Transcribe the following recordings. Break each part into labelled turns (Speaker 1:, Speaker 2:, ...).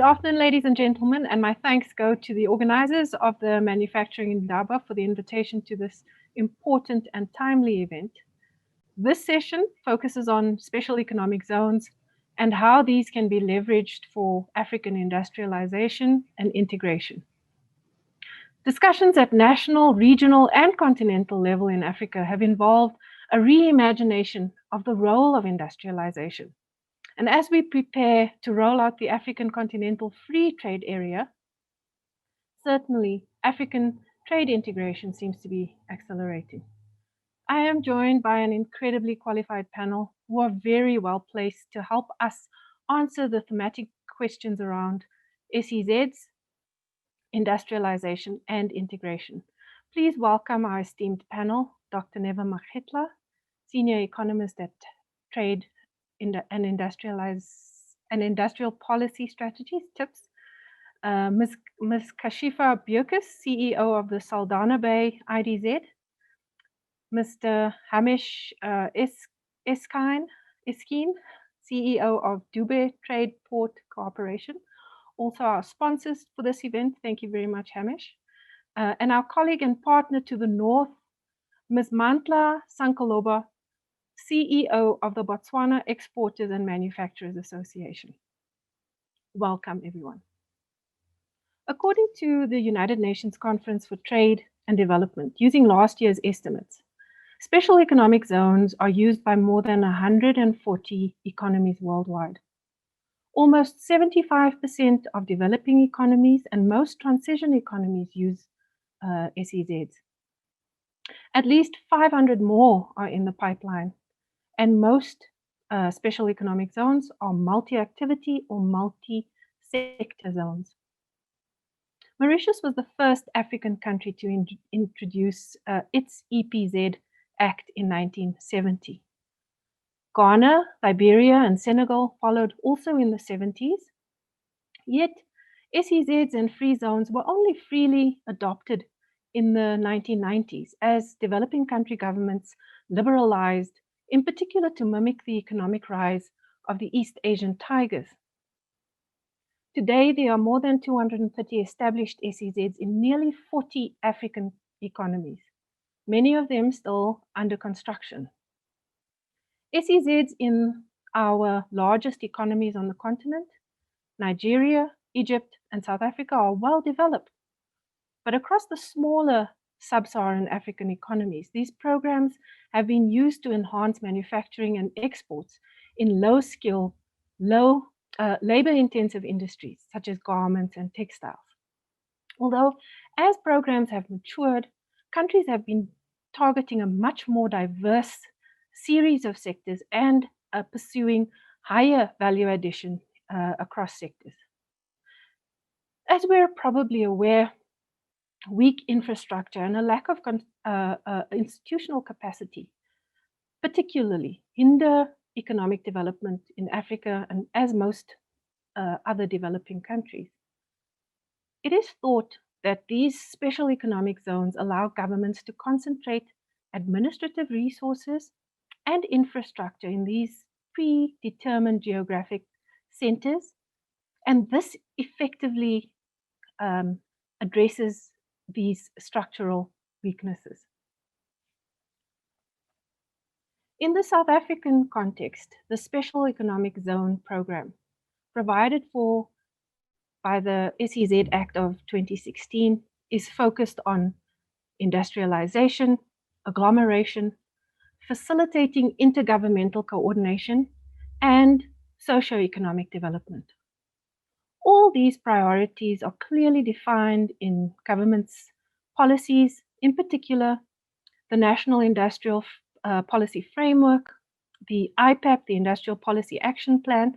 Speaker 1: Good afternoon, ladies and gentlemen, and my thanks go to the organizers of the Manufacturing Indaba for the invitation to this important and timely event. This session focuses on special economic zones and how these can be leveraged for African industrialization and integration. Discussions at national, regional, and continental level in Africa have involved a reimagination of the role of industrialization. And as we prepare to roll out the African Continental Free Trade Area, certainly African trade integration seems to be accelerating. I am joined by an incredibly qualified panel who are very well placed to help us answer the thematic questions around SEZs, industrialization, and integration. Please welcome our esteemed panel, Dr. Neva Makgetla, Senior Economist at Trade and Industrial Policy Strategies, TIPS, Ms. Kashifa Bukis, CEO of the Saldanha Bay IDZ, Mr. Hamish Eskine, CEO of Dube Trade Port Corporation, also our sponsors for this event. Thank you very much, Hamish. And our colleague and partner to the north, Ms. Mantla Sankaloba, CEO of the Botswana Exporters and Manufacturers Association. Welcome, everyone. According to the United Nations Conference for Trade and Development, using last year's estimates, special economic zones are used by more than 140 economies worldwide. Almost 75% of developing economies and most transition economies use SEZs. At least 500 more are in the pipeline, and most special economic zones are multi-activity or multi-sector zones. Mauritius was the first African country to introduce its EPZ Act in 1970. Ghana, Liberia, and Senegal followed also in the 70s. Yet, SEZs and free zones were only freely adopted in the 1990s as developing country governments liberalized, in particular to mimic the economic rise of the East Asian tigers. Today, there are more than 230 established SEZs in nearly 40 African economies, many of them still under construction. SEZs in our largest economies on the continent, Nigeria, Egypt, and South Africa, are well developed. But across the smaller Sub-Saharan African economies, these programs have been used to enhance manufacturing and exports in low-skill, labor-intensive industries, such as garments and textiles. Although, as programs have matured, countries have been targeting a much more diverse series of sectors and pursuing higher value addition across sectors. As we're probably aware, weak infrastructure and a lack of institutional capacity particularly hinder economic development in Africa and as most other developing countries. It is thought that these special economic zones allow governments to concentrate administrative resources and infrastructure in these predetermined geographic centers, and this effectively addresses these structural weaknesses. In the South African context, the Special Economic Zone program, provided for by the SEZ Act of 2016, is focused on industrialization, agglomeration, facilitating intergovernmental coordination, and socio-economic development. All these priorities are clearly defined in government's policies, in particular, the National Industrial Policy Framework, the IPAP, the Industrial Policy Action Plan,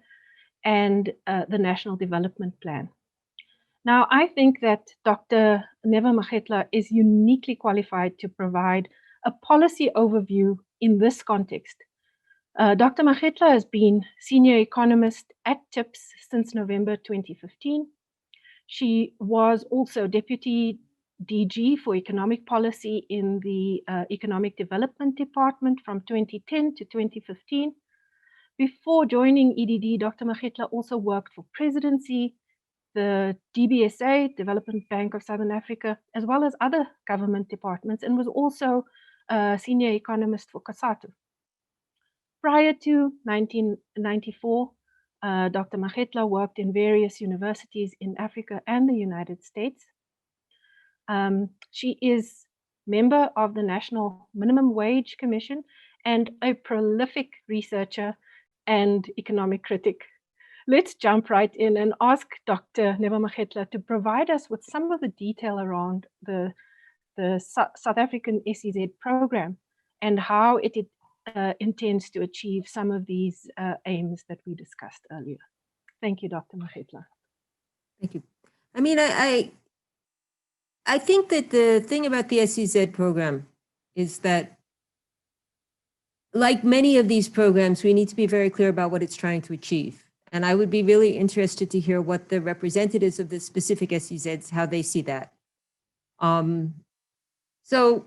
Speaker 1: and the National Development Plan. Now, I think that Dr. Neva Makgetla is uniquely qualified to provide a policy overview in this context. Dr. Makgetla has been senior economist at TIPS since November 2015. She was also deputy DG for economic policy in the Economic Development Department from 2010 to 2015. Before joining EDD, Dr. Makgetla also worked for presidency the DBSA, Development Bank of Southern Africa, as well as other government departments, and was also a senior economist for COSATU. Prior to 1994, Dr. Magetla worked in various universities in Africa and the United States. She is member of the National Minimum Wage Commission and a prolific researcher and economic critic. Let's jump right in and ask Dr. Neba Magetla to provide us with some of the detail around the South African SEZ program and how it intends to achieve some of these aims that we discussed earlier. Thank you, Dr. Magetla.
Speaker 2: Thank you. I mean, I think that the thing about the SEZ program is that, like many of these programs, we need to be very clear about what it's trying to achieve. And I would be really interested to hear what the representatives of the specific SEZs, how they see that. So,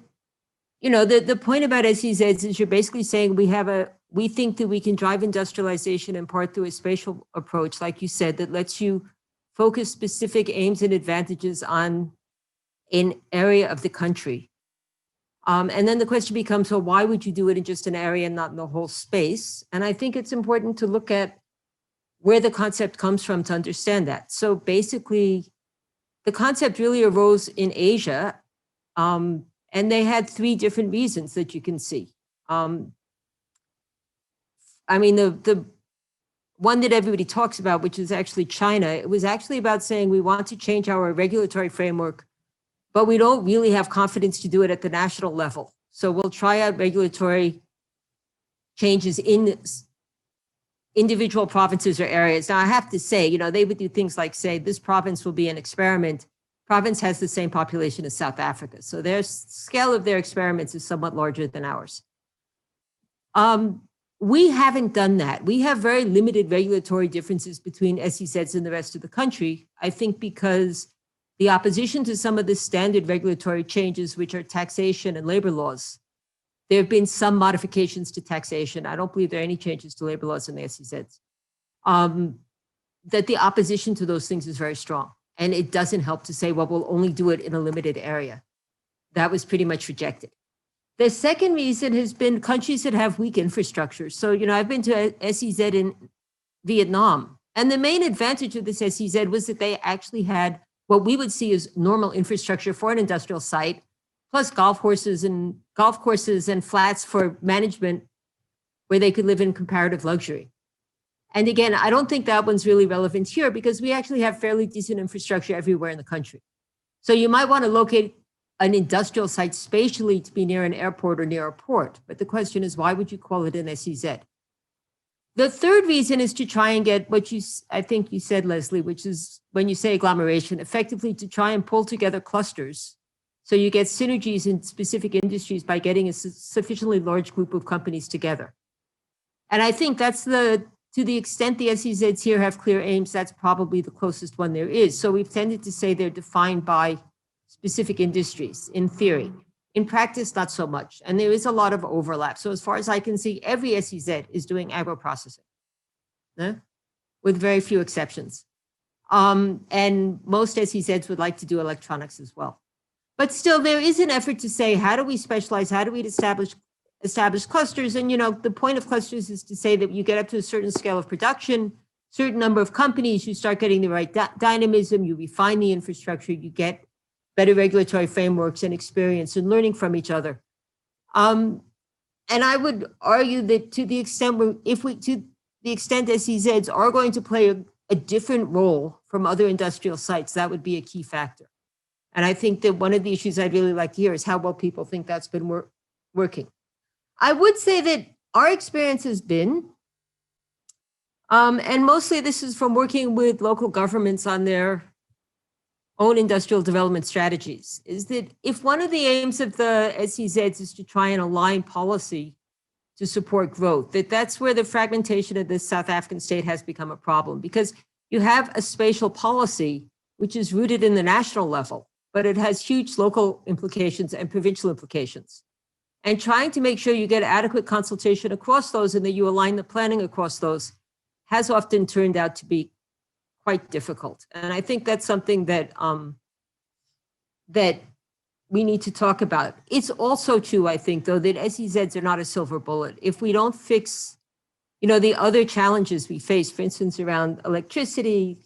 Speaker 2: you know, the point about SEZs is you're basically saying we think that we can drive industrialization in part through a spatial approach, like you said, that lets you focus specific aims and advantages on an area of the country. And then the question becomes, well, why would you do it in just an area and not in the whole space? And I think it's important to look at where the concept comes from to understand that. So basically, the concept really arose in Asia, and they had three different reasons that you can see. I mean, the one that everybody talks about, which is actually China, it was actually about saying we want to change our regulatory framework, but we don't really have confidence to do it at the national level. So we'll try out regulatory changes in individual provinces or areas. Now, I have to say, you know, they would do things like say, this province will be an experiment. Province has the same population as South Africa. So their scale of their experiments is somewhat larger than ours. We haven't done that. We have very limited regulatory differences between SEZs and the rest of the country, I think because the opposition to some of the standard regulatory changes, which are taxation and labor laws, there have been some modifications to taxation. I don't believe there are any changes to labor laws in the SEZs. That the opposition to those things is very strong. And it doesn't help to say, well, we'll only do it in a limited area. That was pretty much rejected. The second reason has been countries that have weak infrastructure. So, you know, I've been to SEZ in Vietnam, and the main advantage of this SEZ was that they actually had what we would see as normal infrastructure for an industrial site, plus golf courses and flats for management where they could live in comparative luxury. And again, I don't think that one's really relevant here because we actually have fairly decent infrastructure everywhere in the country. So you might want to locate an industrial site spatially to be near an airport or near a port. But the question is, why would you call it an SEZ? The third reason is to try and get what I think you said, Leslie, which is when you say agglomeration, effectively to try and pull together clusters. So you get synergies in specific industries by getting a sufficiently large group of companies together. And I think that's to the extent the SEZs here have clear aims, that's probably the closest one there is. So we've tended to say they're defined by specific industries in theory. In practice, not so much. And there is a lot of overlap. So as far as I can see, every SEZ is doing agro-processing, with very few exceptions. And most SEZs would like to do electronics as well. But still, there is an effort to say, how do we specialize? How do we establish clusters? And, you know, the point of clusters is to say that you get up to a certain scale of production, certain number of companies, you start getting the right dynamism, you refine the infrastructure, you get better regulatory frameworks and experience and learning from each other. And I would argue that to the extent SEZs are going to play a different role from other industrial sites, that would be a key factor. And I think that one of the issues I'd really like to hear is how well people think that's been working. I would say that our experience has been, and mostly this is from working with local governments on their own industrial development strategies, is that if one of the aims of the SEZs is to try and align policy to support growth, that's where the fragmentation of the South African state has become a problem, because you have a spatial policy which is rooted in the national level, but it has huge local implications and provincial implications. And trying to make sure you get adequate consultation across those and that you align the planning across those has often turned out to be quite difficult. And I think that's something that, that we need to talk about. It's also true, I think, though, that SEZs are not a silver bullet. If we don't fix, the other challenges we face, for instance, around electricity,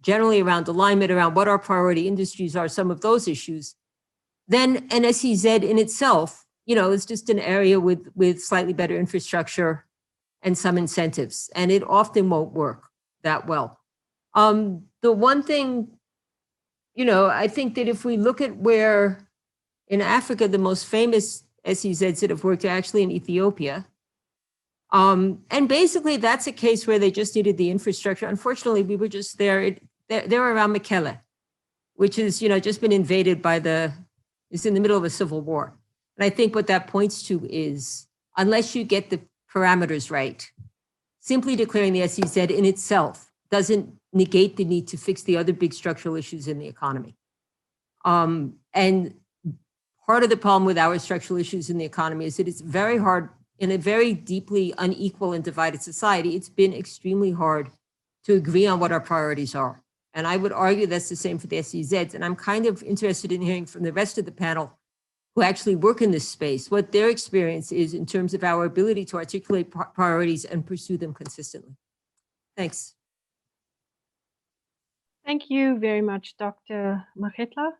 Speaker 2: generally around alignment, around what our priority industries are, some of those issues, then an SEZ in itself, is just an area with slightly better infrastructure and some incentives, and it often won't work that well. The one thing, I think that if we look at where in Africa, the most famous SEZs that have worked are actually in Ethiopia. And basically that's a case where they just needed the infrastructure. Unfortunately, we were just there. They were around Mekelle, which is, just been invaded by it's in the middle of a civil war. And I think what that points to is, unless you get the parameters right, simply declaring the SEZ in itself doesn't negate the need to fix the other big structural issues in the economy. And part of the problem with our structural issues in the economy is that it's very hard in a very deeply unequal and divided society. It's been extremely hard to agree on what our priorities are. And I would argue that's the same for the SEZs. And I'm kind of interested in hearing from the rest of the panel who actually work in this space, what their experience is in terms of our ability to articulate priorities and pursue them consistently. Thanks.
Speaker 1: Thank you very much, Dr. Makgetla.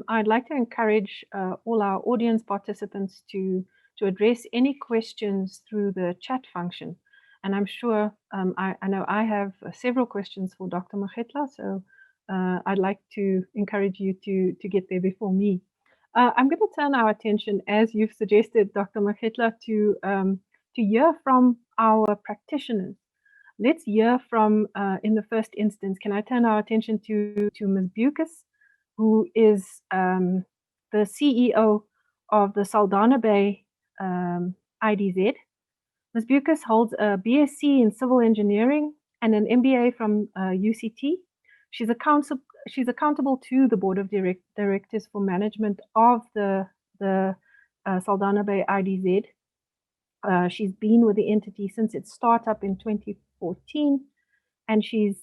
Speaker 1: I'd like to encourage all our audience participants to address any questions through the chat function. And I'm sure, I know I have several questions for Dr. Makgetla, so I'd like to encourage you to get there before me. I'm going to turn our attention, as you've suggested, Dr. Makgetla, to hear from our practitioners. Let's hear from, in the first instance, can I turn our attention to Ms. Bucas, who is the CEO of the Saldanha Bay IDZ. Ms. Bucas holds a BSc in Civil Engineering and an MBA from UCT. She's accountable to the Board of Directors for management of the Saldanha Bay IDZ. She's been with the entity since its startup in 2014, and she's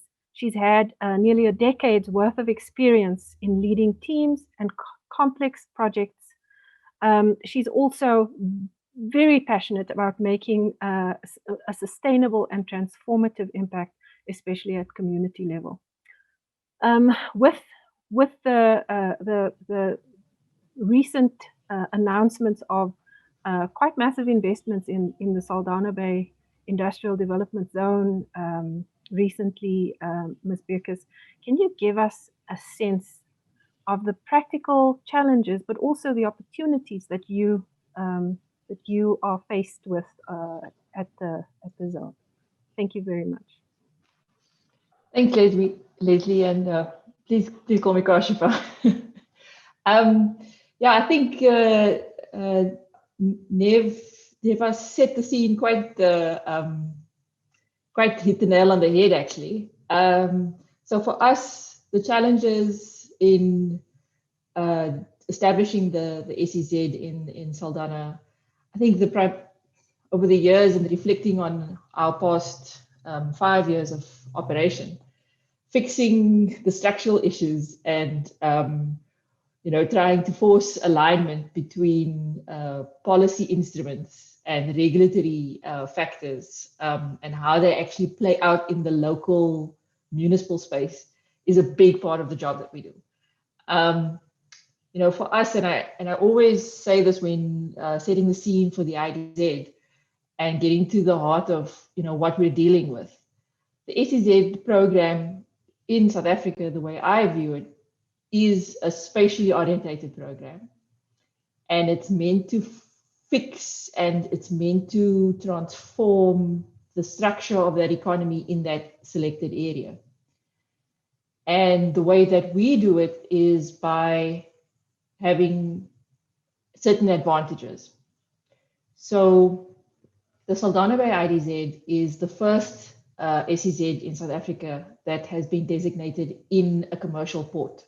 Speaker 1: had nearly a decade's worth of experience in leading teams and complex projects. She's also very passionate about making a sustainable and transformative impact, especially at community level. With the recent announcements of quite massive investments in the Saldanha Bay Industrial Development Zone recently, Ms. Bucas, can you give us a sense of the practical challenges, but also the opportunities that you are faced with at the zone? Thank you very much.
Speaker 3: Thanks, Leslie, and please call me Kashifa. Yeah, I think Nev has set the scene quite hit the nail on the head, actually. So for us, the challenges in establishing the SEZ in Saldanha, I think over the years and reflecting on our past 5 years of operation, fixing the structural issues and trying to force alignment between policy instruments and regulatory factors and how they actually play out in the local municipal space is a big part of the job that we do. For us, and I always say this when setting the scene for the IDZ and getting to the heart of what we're dealing with. The SEZ program in South Africa, the way I view it, is a spatially orientated program, and it's meant to fix and it's meant to transform the structure of that economy in that selected area. And the way that we do it is by having certain advantages. So the Saldanha Bay IDZ is the first SEZ in South Africa that has been designated in a commercial port.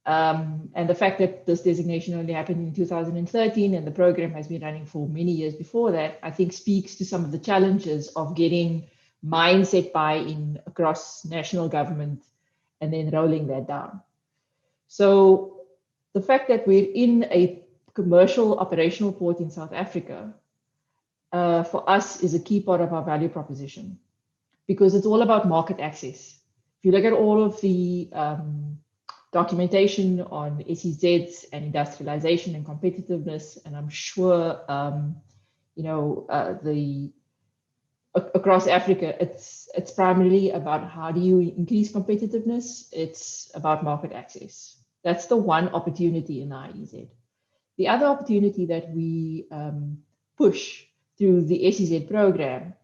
Speaker 3: And the fact that this designation only happened in 2013 and the program has been running for many years before that, I think speaks to some of the challenges of getting mindset buy-in across national government, and then rolling that down. So the fact that we're in a commercial operational port in South Africa, for us is a key part of our value proposition, because it's all about market access. If you look at all of the documentation on SEZs and industrialization and competitiveness, and I'm sure across Africa, it's primarily about how do you increase competitiveness. It's about market access. That's the one opportunity in the IEZ. The other opportunity that we push through the SEZ program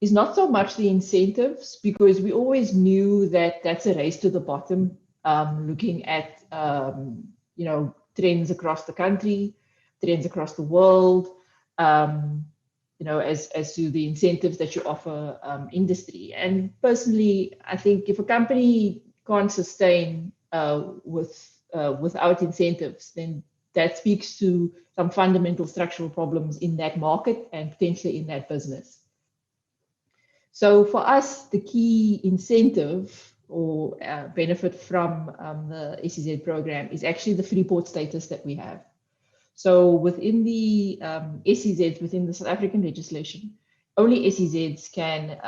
Speaker 3: is not so much the incentives, because we always knew that that's a race to the bottom, looking at trends across the country, trends across the world, as to the incentives that you offer industry. And personally, I think if a company can't sustain without incentives, then that speaks to some fundamental structural problems in that market and potentially in that business. So for us, the key incentive or benefit from the SEZ program is actually the free port status that we have. So within the SEZs, within the South African legislation, only SEZs can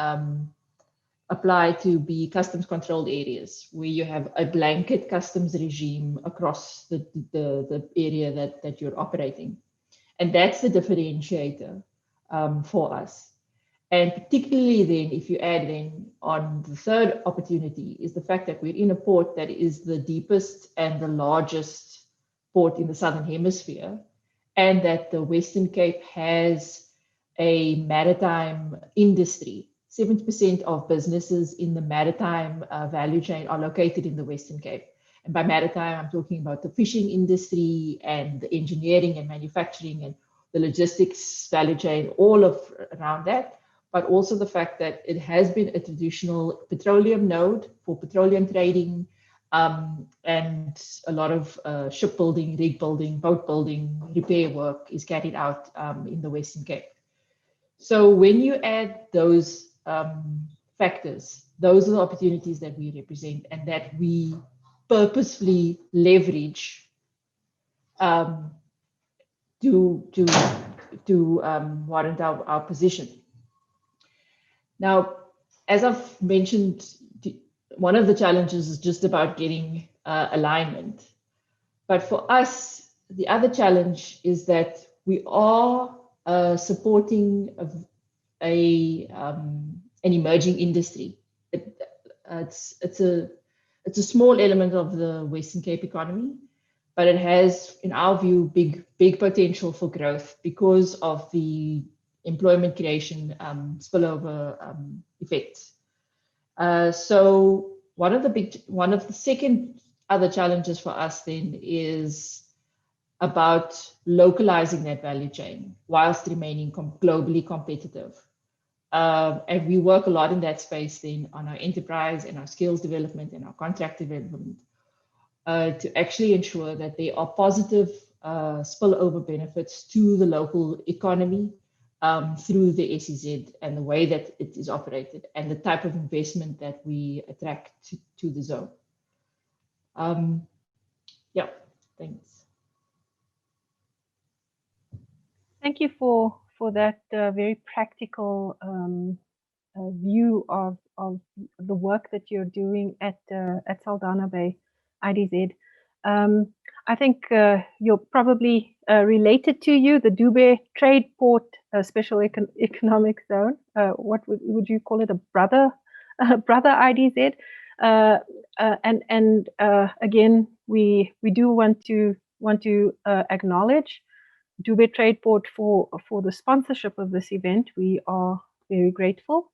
Speaker 3: apply to be customs controlled areas, where you have a blanket customs regime across the area that you're operating. And that's the differentiator for us. And particularly then, if you add in on the third opportunity, is the fact that we're in a port that is the deepest and the largest port in the Southern Hemisphere, and that the Western Cape has a maritime industry. 70% of businesses in the maritime value chain are located in the Western Cape. And by maritime, I'm talking about the fishing industry and the engineering and manufacturing and the logistics value chain, all of around that. But also the fact that it has been a traditional petroleum node for petroleum trading, and a lot of shipbuilding, rig building, boat building, repair work is carried out in the Western Cape. So when you add those factors, those are the opportunities that we represent and that we purposefully leverage to warrant our position. Now, as I've mentioned, one of the challenges is just about getting alignment. But for us, the other challenge is that we are supporting an emerging industry. It's a small element of the Western Cape economy, but it has, in our view, big potential for growth because of the employment creation spillover effects. So one of the second other challenges for us then is about localizing that value chain whilst remaining globally competitive. And we work a lot in that space then on our enterprise and our skills development and our contract development to actually ensure that there are positive spillover benefits to the local economy through the SEZ and the way that it is operated and the type of investment that we attract to the zone. Yeah, thanks.
Speaker 1: Thank you for that very practical view of the work that you're doing at Saldanha Bay IDZ. I think you're probably related to you, the Dube Trade Port Special Economic Zone. What would you call it? A brother IDZ. And again, we do want to acknowledge Dube Trade Port for the sponsorship of this event. We are very grateful.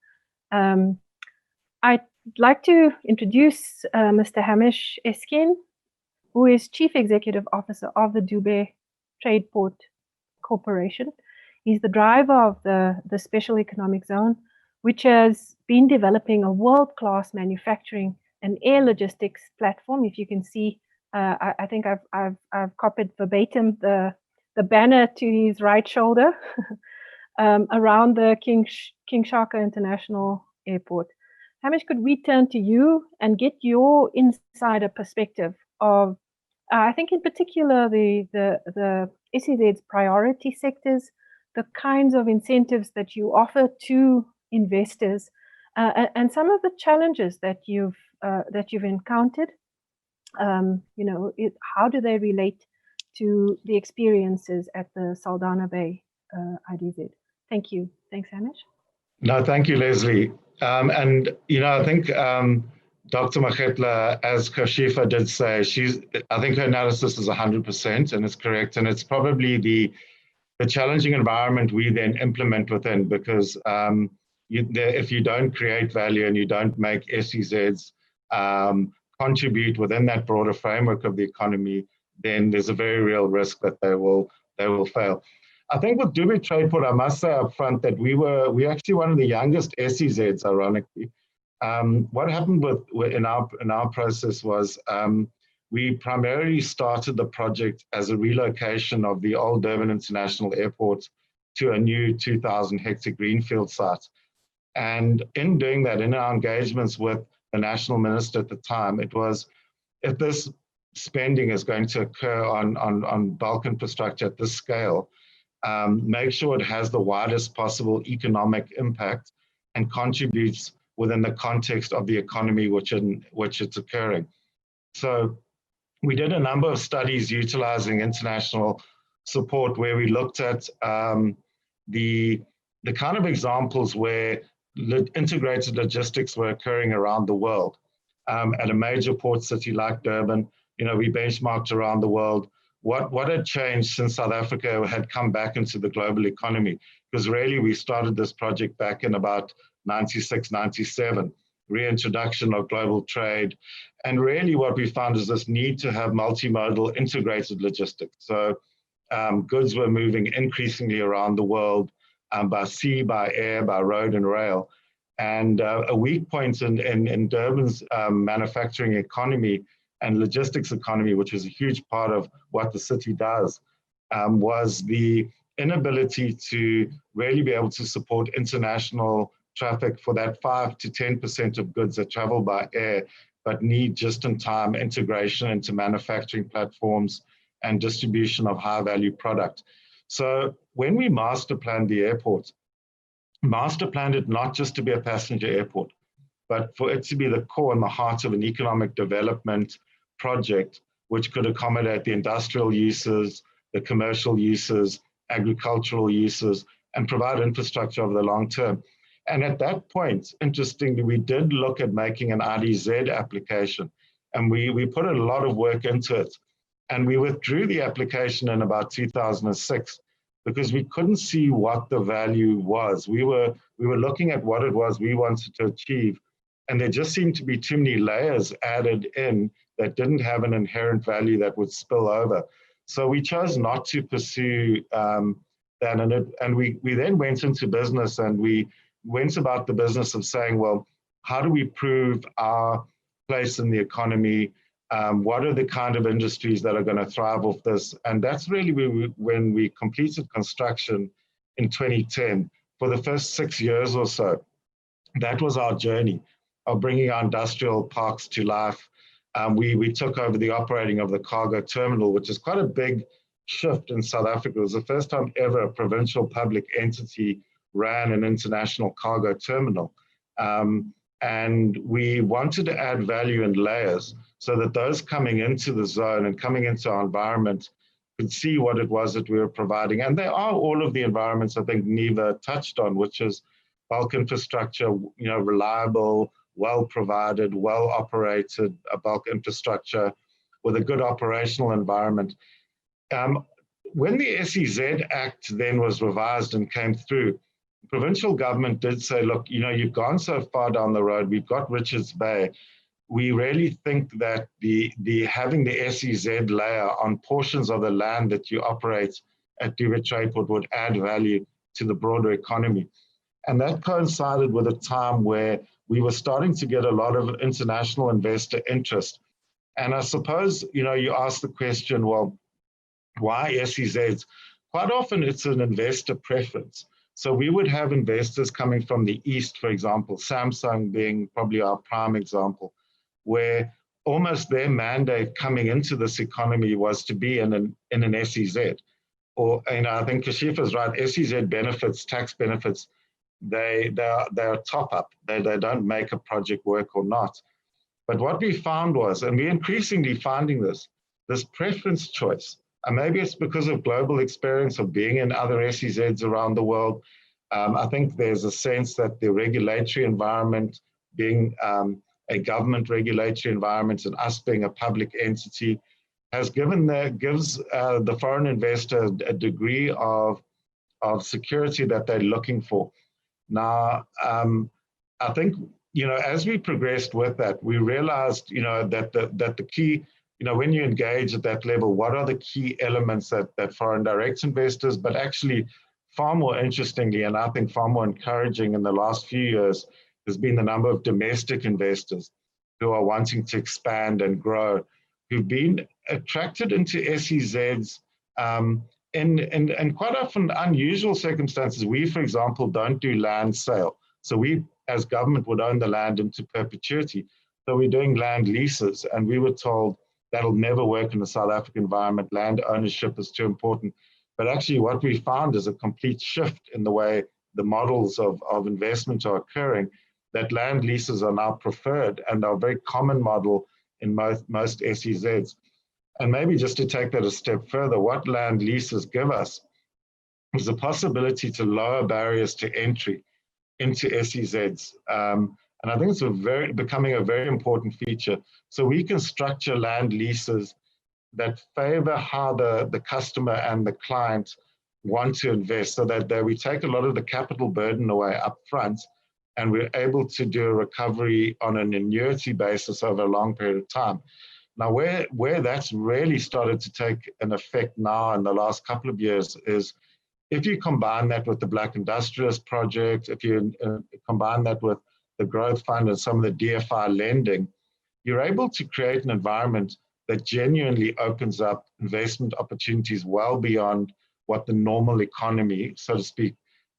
Speaker 1: I'd like to introduce Mr. Hamish Eskin, who is Chief Executive Officer of the Dube Trade Port Corporation. He's the driver of the Special Economic Zone, which has been developing a world-class manufacturing and air logistics platform. If you can see, I think I've copied verbatim the banner to his right shoulder around the King Shaka International airport. Hamish, could we turn to you and get your insider perspective of, I think in particular, the SEZ's priority sectors, the kinds of incentives that you offer to investors, and some of the challenges that you've encountered. How do they relate to the experiences at the Saldanha Bay IDZ? Thank you. Thanks, Hamish.
Speaker 4: No, thank you, Leslie. And I think Dr. Makhetla, as Kashifa did say, I think her analysis is 100% and it's correct. And it's probably the challenging environment we then implement within, because if you don't create value and you don't make SEZs contribute within that broader framework of the economy, then there's a very real risk that they will fail. I think with Durban Tradeport, I must say up front that we're actually one of the youngest SEZs, ironically. What happened in our process was we primarily started the project as a relocation of the old Durban International Airport to a new 2,000-hectare greenfield site. And in doing that, in our engagements with the national minister at the time, it was, if this spending is going to occur on bulk infrastructure at this scale, make sure it has the widest possible economic impact and contributes within the context of the economy which it's occurring. So we did a number of studies utilizing international support where we looked at the kind of examples where integrated logistics were occurring around the world. At a major port city like Durban, we benchmarked around the world what had changed since South Africa had come back into the global economy. Because really we started this project back in about 96, 97, reintroduction of global trade. And really what we found is this need to have multimodal integrated logistics. So goods were moving increasingly around the world by sea, by air, by road and rail. And a weak point in Durban's manufacturing economy and logistics economy, which is a huge part of what the city does, was the inability to really be able to support international traffic for that 5 to 10% of goods that travel by air, but need just-in-time integration into manufacturing platforms and distribution of high-value product. So when we master planned the airport, master planned it not just to be a passenger airport, but for it to be the core and the heart of an economic development project, which could accommodate the industrial uses, the commercial uses, agricultural uses, and provide infrastructure over the long term. And at that point, interestingly, we did look at making an IDZ application, and we put a lot of work into it. And we withdrew the application in about 2006 because we couldn't see what the value was. We were looking at what it was we wanted to achieve, and there just seemed to be too many layers added in that didn't have an inherent value that would spill over. So we chose not to pursue that. And we then went into business, and we went about the business of saying, well, how do we prove our place in the economy? What are the kind of industries that are going to thrive off this? And that's really when we completed construction in 2010. For the first 6 years or so, that was our journey of bringing our industrial parks to life. We took over the operating of the cargo terminal, which is quite a big shift in South Africa. It was the first time ever a provincial public entity ran an international cargo terminal. And we wanted to add value in layers so that those coming into the zone and coming into our environment could see what it was that we were providing. And there are all of the environments I think Neva touched on, which is bulk infrastructure, reliable, well-provided, well-operated bulk infrastructure with a good operational environment. When the SEZ Act then was revised and came through, the provincial government did say, look, you've gone so far down the road, we've got Richards Bay. We really think that the having the SEZ layer on portions of the land that you operate at Durban Tradeport would add value to the broader economy. And that coincided with a time where we were starting to get a lot of international investor interest. And I suppose, you ask the question, well, why SEZs? Quite often it's an investor preference. So we would have investors coming from the East, for example, Samsung being probably our prime example, where almost their mandate coming into this economy was to be in an SEZ. Or, I think Kashifa's right, SEZ benefits, tax benefits, they are top up. They don't make a project work or not. But what we found was, and we're increasingly finding this preference choice, and maybe it's because of global experience of being in other SEZs around the world. I think there's a sense that the regulatory environment, being a government regulatory environment and us being a public entity, gives the foreign investor a degree of security that they're looking for. Now, I think, as we progressed with that, we realized, that the key, when you engage at that level, what are the key elements that foreign direct investors, but actually far more interestingly, and I think far more encouraging in the last few years, has been the number of domestic investors who are wanting to expand and grow, who've been attracted into SEZs in quite often unusual circumstances. We, for example, don't do land sale. So we, as government, would own the land into perpetuity. So we're doing land leases, and we were told that'll never work in the South African environment. Land ownership is too important. But actually what we found is a complete shift in the way the models of investment are occurring, that land leases are now preferred and are a very common model in most SEZs. And maybe just to take that a step further, what land leases give us is the possibility to lower barriers to entry into SEZs. And I think it's becoming a very important feature. So we can structure land leases that favor how the customer and the client want to invest, so that we take a lot of the capital burden away up front, and we're able to do a recovery on an annuity basis over a long period of time. Now, where that's really started to take an effect now in the last couple of years is if you combine that with the Black Industrialist Project, if you combine that with the Growth Fund and some of the DFI lending, you're able to create an environment that genuinely opens up investment opportunities well beyond what the normal economy, so to speak,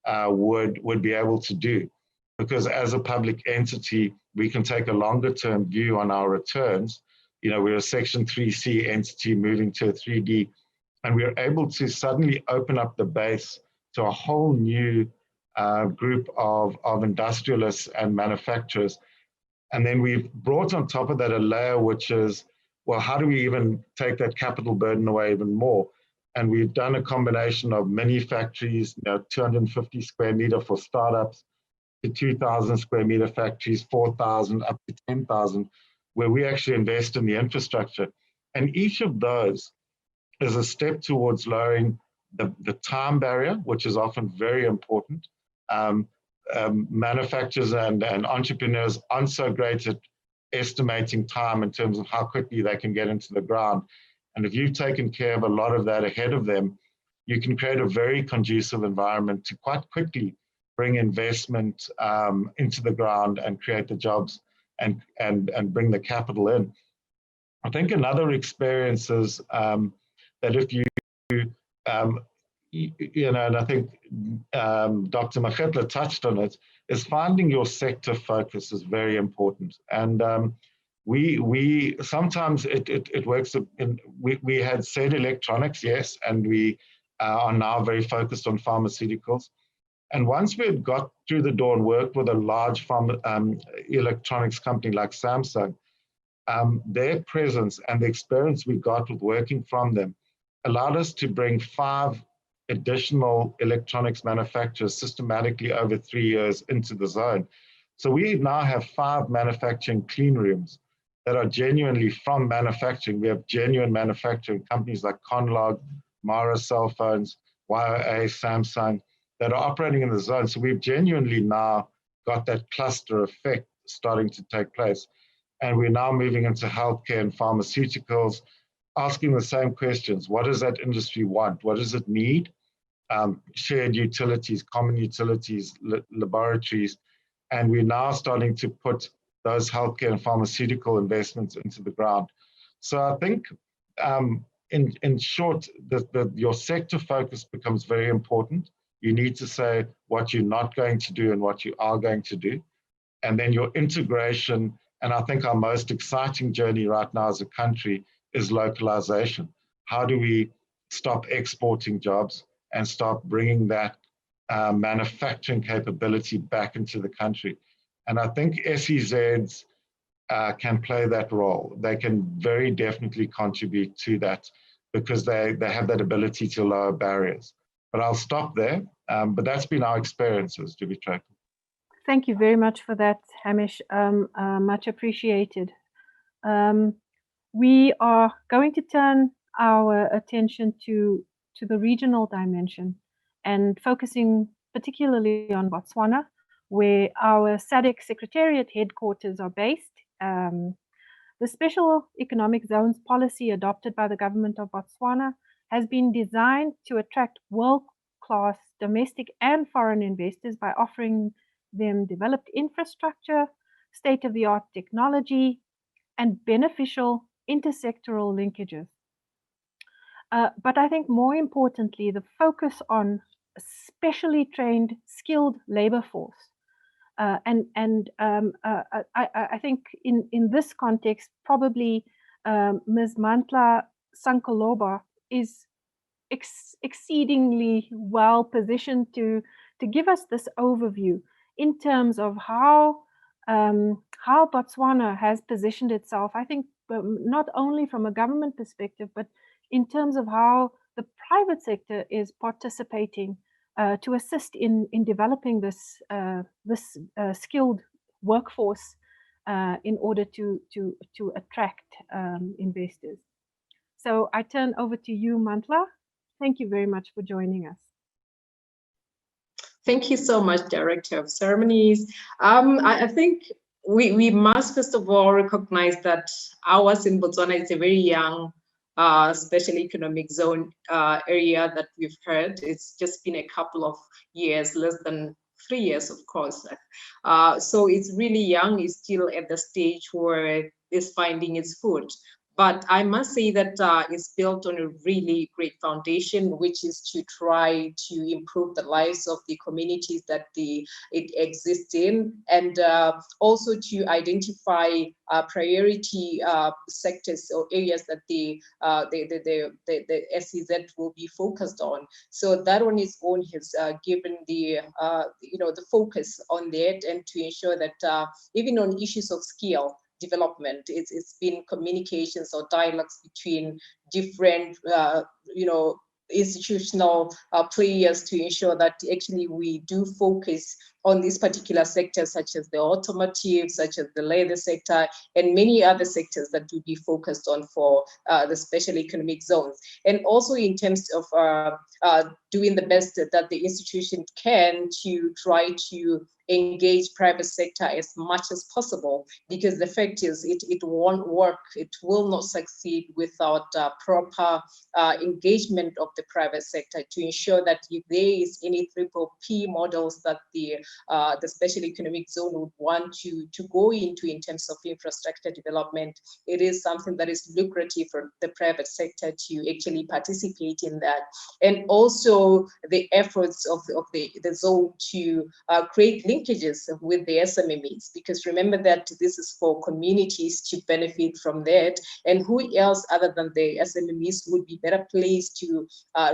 Speaker 4: would be able to do. Because as a public entity, we can take a longer term view on our returns. We're a Section 3C entity moving to a 3D, and we're able to suddenly open up the base to a whole new group of industrialists and manufacturers. And then we've brought on top of that a layer which is, well, how do we even take that capital burden away even more? And we've done a combination of mini factories, 250 square meter for startups, to 2,000 square meter factories, 4,000 up to 10,000, where we actually invest in the infrastructure. And each of those is a step towards lowering the time barrier, which is often very important. Manufacturers and entrepreneurs aren't so great at estimating time in terms of how quickly they can get into the ground. And if you've taken care of a lot of that ahead of them, you can create a very conducive environment to quite quickly bring investment into the ground and create the jobs and bring the capital in. I think another experience is that if you, and I think Dr. Makhetla touched on it, is finding your sector focus is very important. And we sometimes it works. We had said electronics, yes, and we are now very focused on pharmaceuticals. And once we had got through the door and worked with a large electronics company like Samsung, their presence and the experience we got with working from them allowed us to bring 5 additional electronics manufacturers systematically over 3 years into the zone. So we now have 5 manufacturing clean rooms that are genuinely from manufacturing. We have genuine manufacturing companies like Conlog, Mara Cell Phones, YOA, Samsung, that are operating in the zone. So we've genuinely now got that cluster effect starting to take place. And we're now moving into healthcare and pharmaceuticals, asking the same questions. What does that industry want? What does it need? Shared utilities, common utilities, laboratories. And we're now starting to put those healthcare and pharmaceutical investments into the ground. So I think in short, your sector focus becomes very important. You need to say what you're not going to do and what you are going to do. And then your integration, and I think our most exciting journey right now as a country is localization. How do we stop exporting jobs and start bringing that manufacturing capability back into the country? And I think SEZs can play that role. They can very definitely contribute to that because they have that ability to lower barriers. But I'll stop there. But that's been our experiences, to be frank.
Speaker 1: Thank you very much for that, Hamish. Much appreciated. We are going to turn our attention to the regional dimension and focusing particularly on Botswana, where our SADC Secretariat headquarters are based. The Special Economic Zones policy adopted by the government of Botswana has been designed to attract world-class domestic and foreign investors by offering them developed infrastructure, state-of-the-art technology, and beneficial intersectoral linkages. But I think more importantly, the focus on a specially trained, skilled labor force. I think in this context, probably Ms. Mantla Sankoloba is exceedingly well positioned to give us this overview in terms of how Botswana has positioned itself, I think not only from a government perspective, but in terms of how the private sector is participating to assist in developing this skilled workforce in order to attract investors. So I turn over to you, Mantla. Thank you very much for joining us.
Speaker 5: Thank you so much, Director of Ceremonies. I think we must first of all recognize that ours in Botswana is a very young special economic zone area that we've heard. It's just been a couple of years, less than 3 years, of course. So it's really young, it's still at the stage where it's finding its foot. But I must say that it's built on a really great foundation, which is to try to improve the lives of the communities that it exists in, and also to identify priority sectors or areas that the SEZ will be focused on. So that on its own has given the the focus on that, and to ensure that even on issues of skill development, it's been communications or dialogues between different institutional players to ensure that actually we do focus on these particular sectors, such as the automotive, such as the leather sector, and many other sectors that will be focused on for the special economic zones. And also in terms of doing the best that the institution can to try to engage private sector as much as possible, because the fact is it won't work, it will not succeed without proper engagement of the private sector to ensure that if there is any triple P models that the special economic zone would want to go into in terms of infrastructure development, it is something that is lucrative for the private sector to actually participate in that. And also the efforts of the zone to create linkages with the SMMEs, because remember that this is for communities to benefit from that, and who else other than the SMMEs would be better placed to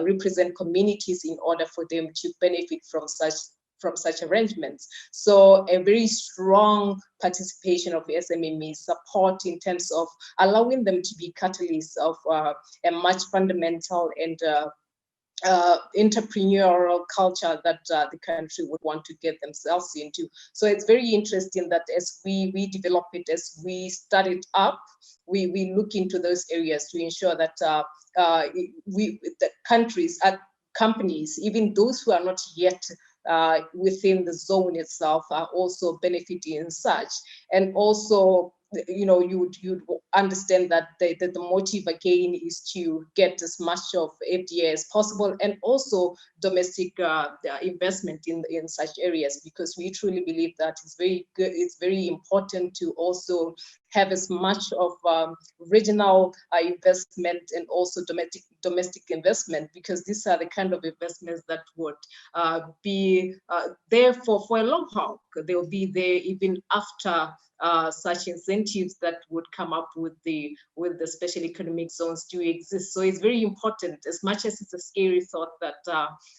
Speaker 5: represent communities in order for them to benefit from such arrangements. So a very strong participation of the SMME support in terms of allowing them to be catalysts of a much fundamental and entrepreneurial culture that the country would want to get themselves into. So it's very interesting that as we develop it, as we start it up, we look into those areas to ensure that the countries, companies, even those who are not yet within the zone itself, are also benefiting in such. And also, you'd understand that the motive again is to get as much of FDI as possible, and also domestic investment in such areas, because we truly believe that it's very good, it's very important to also have as much of regional investment and also domestic investment, because these are the kind of investments that would be there for a long haul. They will be there even after such incentives that would come up with the special economic zones do exist. So it's very important, as much as it's a scary thought, that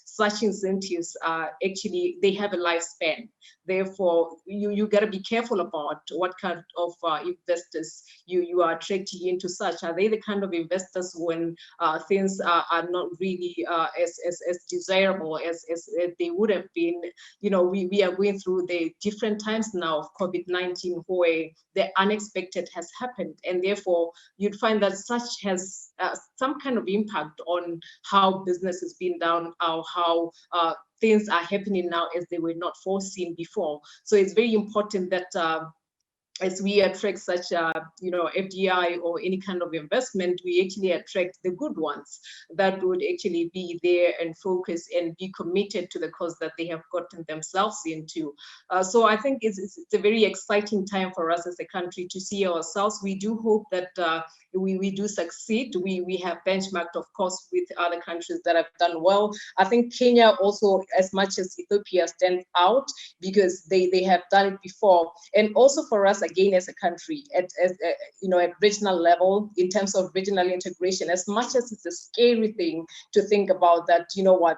Speaker 5: such incentives are actually, they have a lifespan. Therefore, you got to be careful about what kind of investors you are attracting into such. Are they the kind of investors when things are not really as desirable as they would have been? You know, we are going through the different times now of COVID-19 where the unexpected has happened, and therefore you'd find that such has some kind of impact on how business is being done, or how things are happening now as they were not foreseen before. So it's very important that as we attract such FDI or any kind of investment, we actually attract the good ones that would actually be there and focus and be committed to the cause that they have gotten themselves into. So I think it's a very exciting time for us as a country to see ourselves. We do hope that we do succeed. We have benchmarked, of course, with other countries that have done well. I think Kenya also, as much as Ethiopia, stands out because they have done it before. And also for us, again, as a country, at regional level, in terms of regional integration, as much as it's a scary thing to think about that, you know what,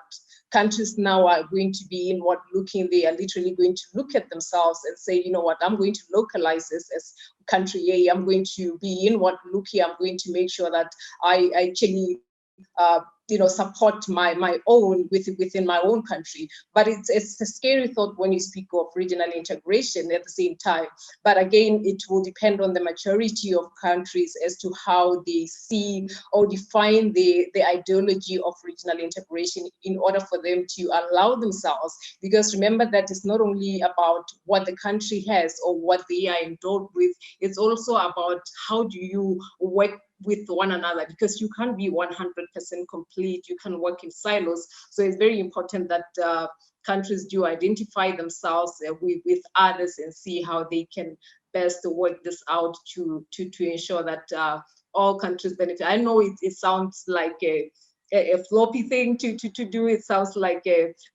Speaker 5: countries now are going to be inward looking. They are literally going to look at themselves and say, you know what, I'm going to localize this as country A. I'm going to be inward looking. I'm going to make sure that I actually support my own within my own country. But it's a scary thought when you speak of regional integration at the same time. But again, it will depend on the maturity of countries as to how they see or define the ideology of regional integration in order for them to allow themselves. Because remember that it's not only about what the country has or what they are endowed with, it's also about how do you work with one another, because you can't be 100% complete. You can work in silos. So it's very important that countries do identify themselves with others and see how they can best work this out to ensure that all countries benefit. I know it sounds like a floppy thing to do. It sounds like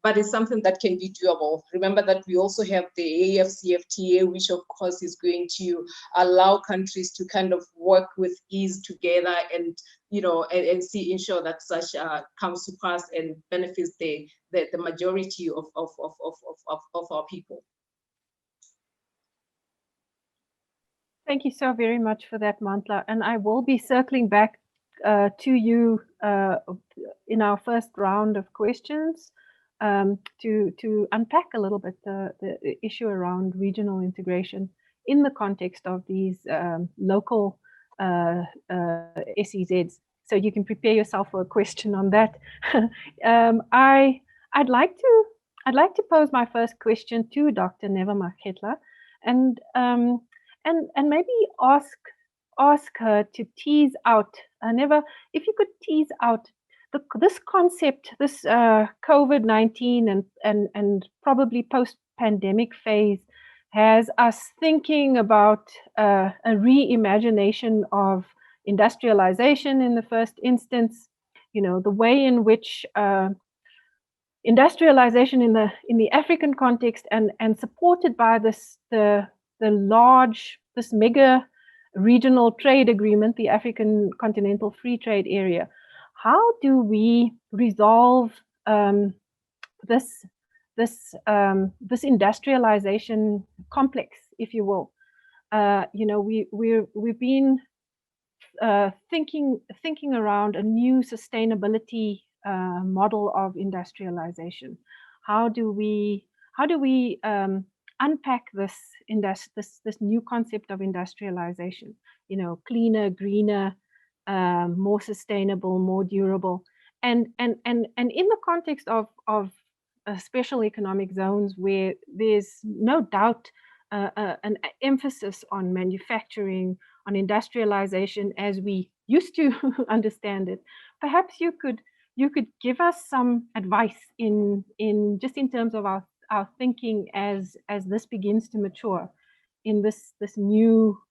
Speaker 5: but it's something that can be doable. Remember that we also have the AFCFTA, which of course is going to allow countries to kind of work with ease together and ensure that such comes to pass and benefits the majority of our people.
Speaker 1: Thank you so very much for that, Mantla. And I will be circling back to you in our first round of questions to unpack a little bit the issue around regional integration in the context of these local SEZs. So you can prepare yourself for a question on that. I'd like to pose my first question to Dr. Neva Makgetla, and maybe ask her to tease out, Neva, if you could tease out this concept, this COVID-19 and probably post-pandemic phase has us thinking about a reimagination of industrialization in the first instance, the way in which industrialization in the African context and supported by this mega regional trade agreement, the African Continental Free Trade Area. How do we resolve this industrialization complex, if you will? We've been thinking around a new sustainability model of industrialization. How do we unpack this new concept of industrialization? Cleaner, greener, more sustainable, more durable, and in the context of special economic zones where there's no doubt an emphasis on manufacturing, on industrialization as we used to understand it. Perhaps you could give us some advice in terms of our thinking as this begins to mature in this new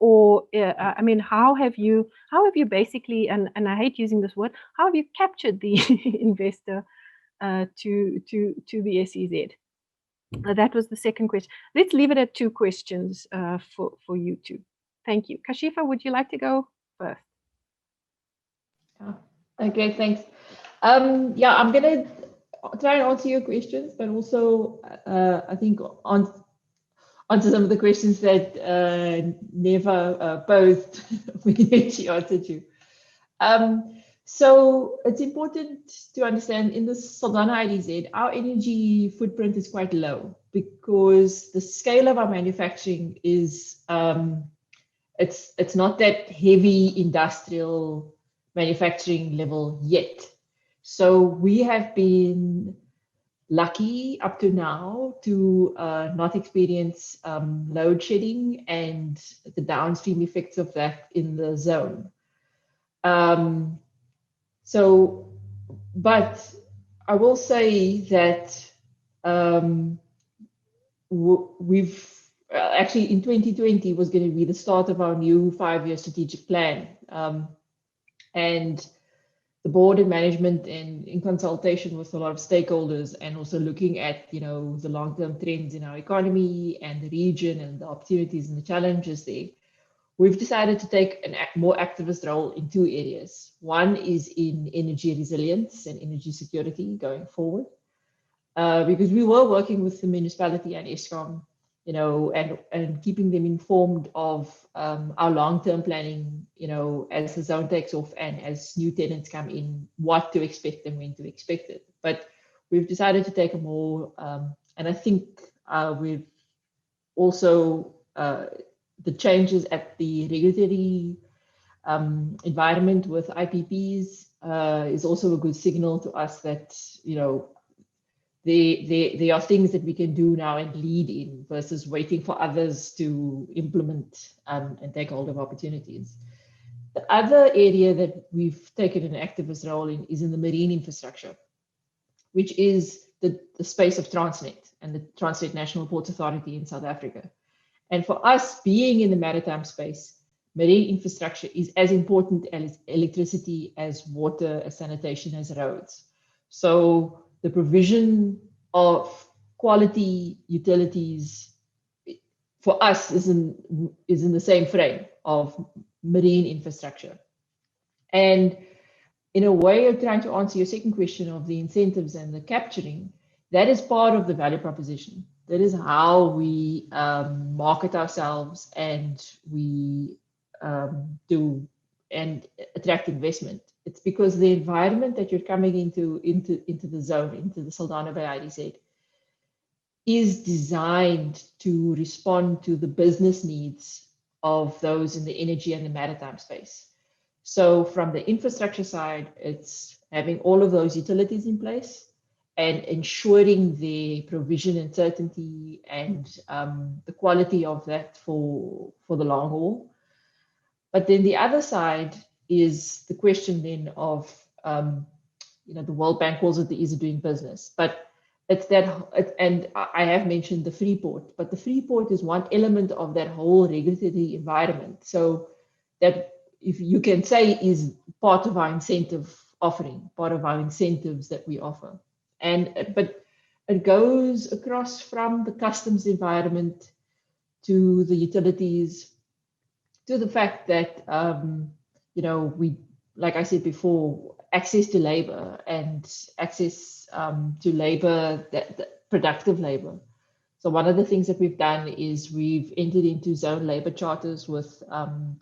Speaker 1: or I mean, how have you basically, and I hate using this word, how have you captured the investor to the SEZ? That was the second question. Let's leave it at 2 questions for you two. Thank you. Kashifa, would you like to go first?
Speaker 3: Okay, thanks. Yeah, I'm gonna try and answer your questions, but also I think answer some of the questions that Neva posed when she answered you. So it's important to understand in the Saldanha IDZ, our energy footprint is quite low because the scale of our manufacturing is it's not that heavy industrial manufacturing level yet. So we have been lucky up to now to not experience load shedding and the downstream effects of that in the zone. But I will say that we've actually in 2020 was going to be the start of our new 5-year strategic plan. And the board and management, and in consultation with a lot of stakeholders, and also looking at, you know, the long-term trends in our economy and the region and the opportunities and the challenges there, we've decided to take a more activist role in 2 areas. One is in energy resilience and energy security going forward, because we were working with the municipality and Eskom, you know, and keeping them informed of our long-term planning, you know, as the zone takes off and as new tenants come in, what to expect and when to expect it. But we've decided to take a more, and I think we've also, the changes at the regulatory environment with IPPs is also a good signal to us that, you know, there are things that we can do now and lead in versus waiting for others to implement and take hold of opportunities. The other area that we've taken an activist role in is in the marine infrastructure, which is the space of Transnet and the Transnet National Ports Authority in South Africa. And for us, being in the maritime space, marine infrastructure is as important as electricity, as water, as sanitation, as roads. So the provision of quality utilities for us is in the same frame of marine infrastructure. And in a way of trying to answer your second question of the incentives and the capturing, that is part of the value proposition. That is how we market ourselves, and we do and attract investment. It's because the environment that you're coming into the zone, into the Saldanha Bay IDZ, is designed to respond to the business needs of those in the energy and the maritime space. So from the infrastructure side, it's having all of those utilities in place and ensuring the provision and certainty and the quality of that for the long haul. But then the other side is the question then of, you know, the World Bank calls it the ease of doing business, but it's that, and I have mentioned the free port, but the free port is one element of that whole regulatory environment. So that, if you can say, is part of our incentive offering, part of our incentives that we offer. But it goes across from the customs environment to the utilities, to the fact that, you know, we, like I said before, access to labor and access to labor, that productive labor. So one of the things that we've done is we've entered into zone labor charters with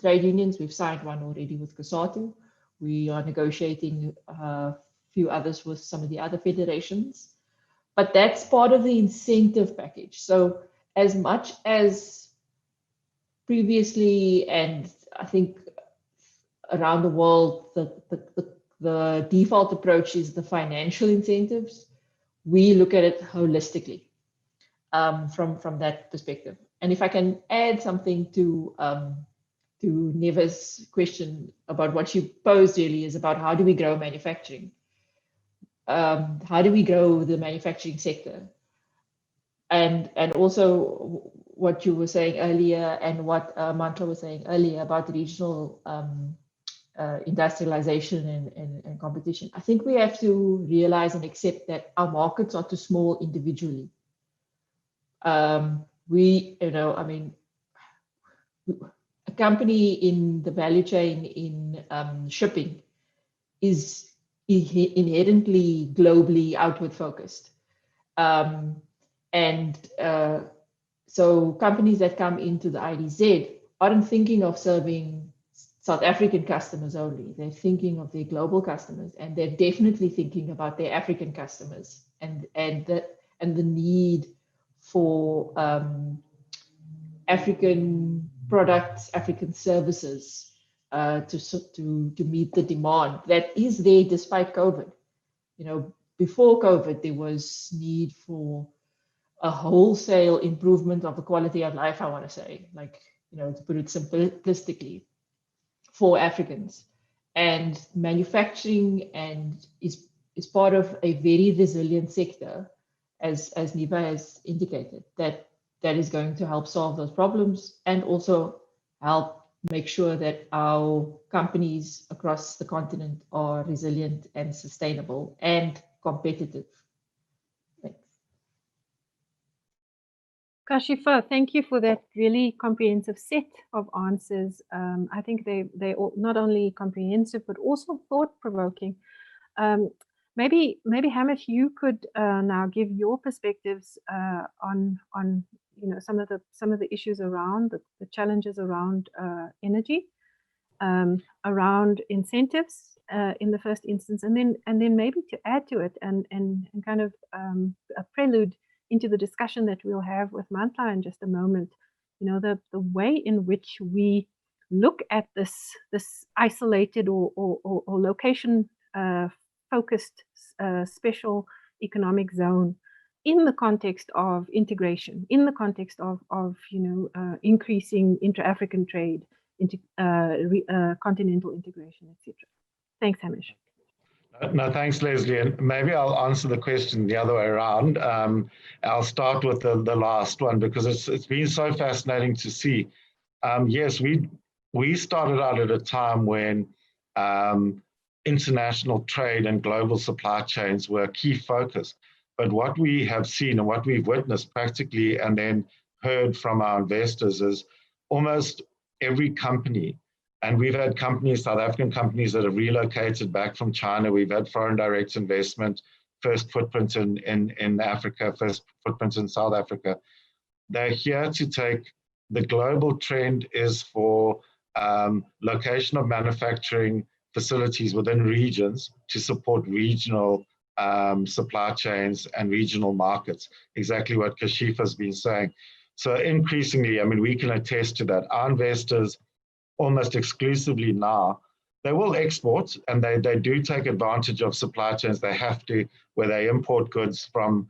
Speaker 3: trade unions. We've signed one already with COSATU. We are negotiating a few others with some of the other federations. But that's part of the incentive package. So as much as previously, and I think around the world, the default approach is the financial incentives, we look at it holistically from that perspective. And if I can add something to Neva's question about what you posed really, is about how do we grow manufacturing? How do we grow the manufacturing sector? And also what you were saying earlier and what Mantla was saying earlier about regional industrialization and competition. I think we have to realize and accept that our markets are too small individually. A company in the value chain in shipping is inherently globally outward focused. So companies that come into the IDZ aren't thinking of serving South African customers only. They're thinking of their global customers, and they're definitely thinking about their African customers and the need for African products, African services to meet the demand that is there despite COVID. Before COVID, there was need for a wholesale improvement of the quality of life, I want to say, to put it simplistically, for Africans. And manufacturing is part of a very resilient sector, as Niva has indicated, that is going to help solve those problems and also help make sure that our companies across the continent are resilient and sustainable and competitive. Thanks.
Speaker 1: Kashifa, thank you for that really comprehensive set of answers. I think they not only comprehensive but also thought-provoking. Maybe Hamish, you could now give your perspectives on some of the issues around the challenges around energy, around incentives in the first instance, and then maybe to add to it and kind of a prelude into the discussion that we'll have with Mantla in just a moment. The way in which we look at this isolated or location focused special economic zone in the context of integration, in the context of increasing intra-African trade, into continental integration, etc. Thanks, Hamish.
Speaker 4: No, thanks, Leslie. And maybe I'll answer the question the other way around. I'll start with the last one because it's been so fascinating to see. Yes, we started out at a time when international trade and global supply chains were a key focus. But what we have seen and what we've witnessed practically and then heard from our investors is almost every company, and we've had companies, South African companies that have relocated back from China. We've had foreign direct investment, first footprint in Africa, first footprint in South Africa. They're here to take, the global trend is for location of manufacturing facilities within regions to support regional supply chains and regional markets, exactly what Kashifa has been saying. So increasingly, I mean, we can attest to that. Our investors, almost exclusively now, they will export and they do take advantage of supply chains. They have to, where they import goods from,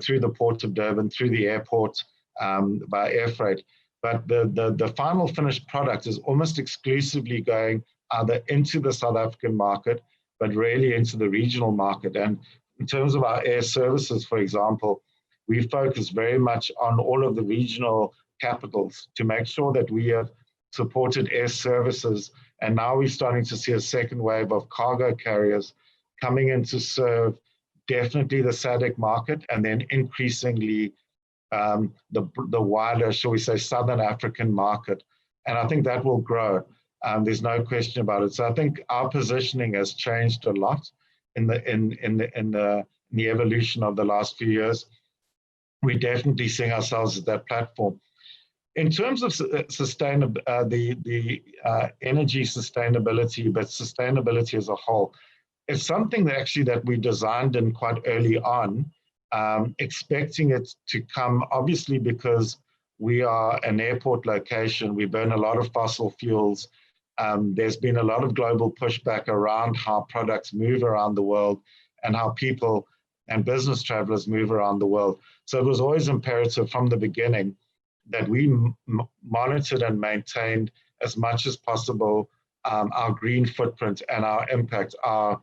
Speaker 4: through the port of Durban, through the airport, by air freight. But the final finished product is almost exclusively going either into the South African market, but really into the regional market. And in terms of our air services, for example, we focus very much on all of the regional capitals to make sure that we have supported air services. And now we're starting to see a second wave of cargo carriers coming in to serve definitely the SADC market, and then increasingly the wider, shall we say, Southern African market. And I think that will grow. There's no question about it. So I think our positioning has changed a lot in the evolution of the last few years. We're definitely seeing ourselves as that platform. In terms of the energy sustainability, but sustainability as a whole, it's something that actually that we designed in quite early on, expecting it to come, obviously, because we are an airport location. We burn a lot of fossil fuels. There's been a lot of global pushback around how products move around the world and how people and business travelers move around the world. So it was always imperative from the beginning that we monitored and maintained as much as possible our green footprint and our impact, our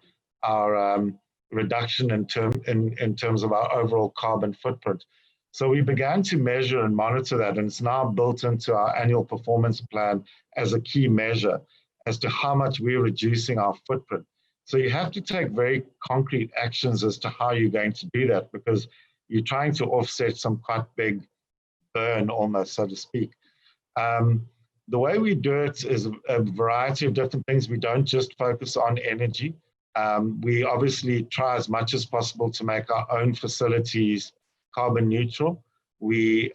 Speaker 4: reduction in terms of our overall carbon footprint. So we began to measure and monitor that, and it's now built into our annual performance plan as a key measure as to how much we're reducing our footprint. So you have to take very concrete actions as to how you're going to do that, because you're trying to offset some quite big burn almost, so to speak. The way we do it is a variety of different things. We don't just focus on energy. We obviously try as much as possible to make our own facilities carbon neutral. We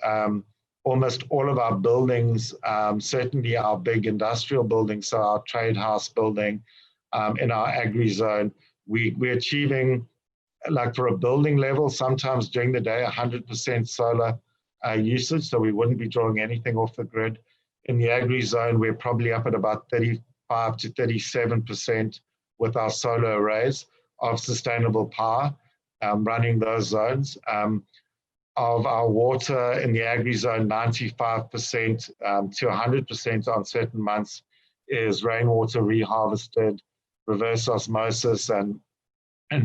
Speaker 4: almost all of our buildings, certainly our big industrial buildings, so our trade house building in our agri zone, we're achieving, like for a building level, sometimes during the day, 100% solar usage, so we wouldn't be drawing anything off the grid. In the agri zone, we're probably up at about 35 to 37% with our solar arrays of sustainable power running those zones. Of our water in the agri zone, 95% to 100% on certain months is rainwater reharvested, reverse osmosis, and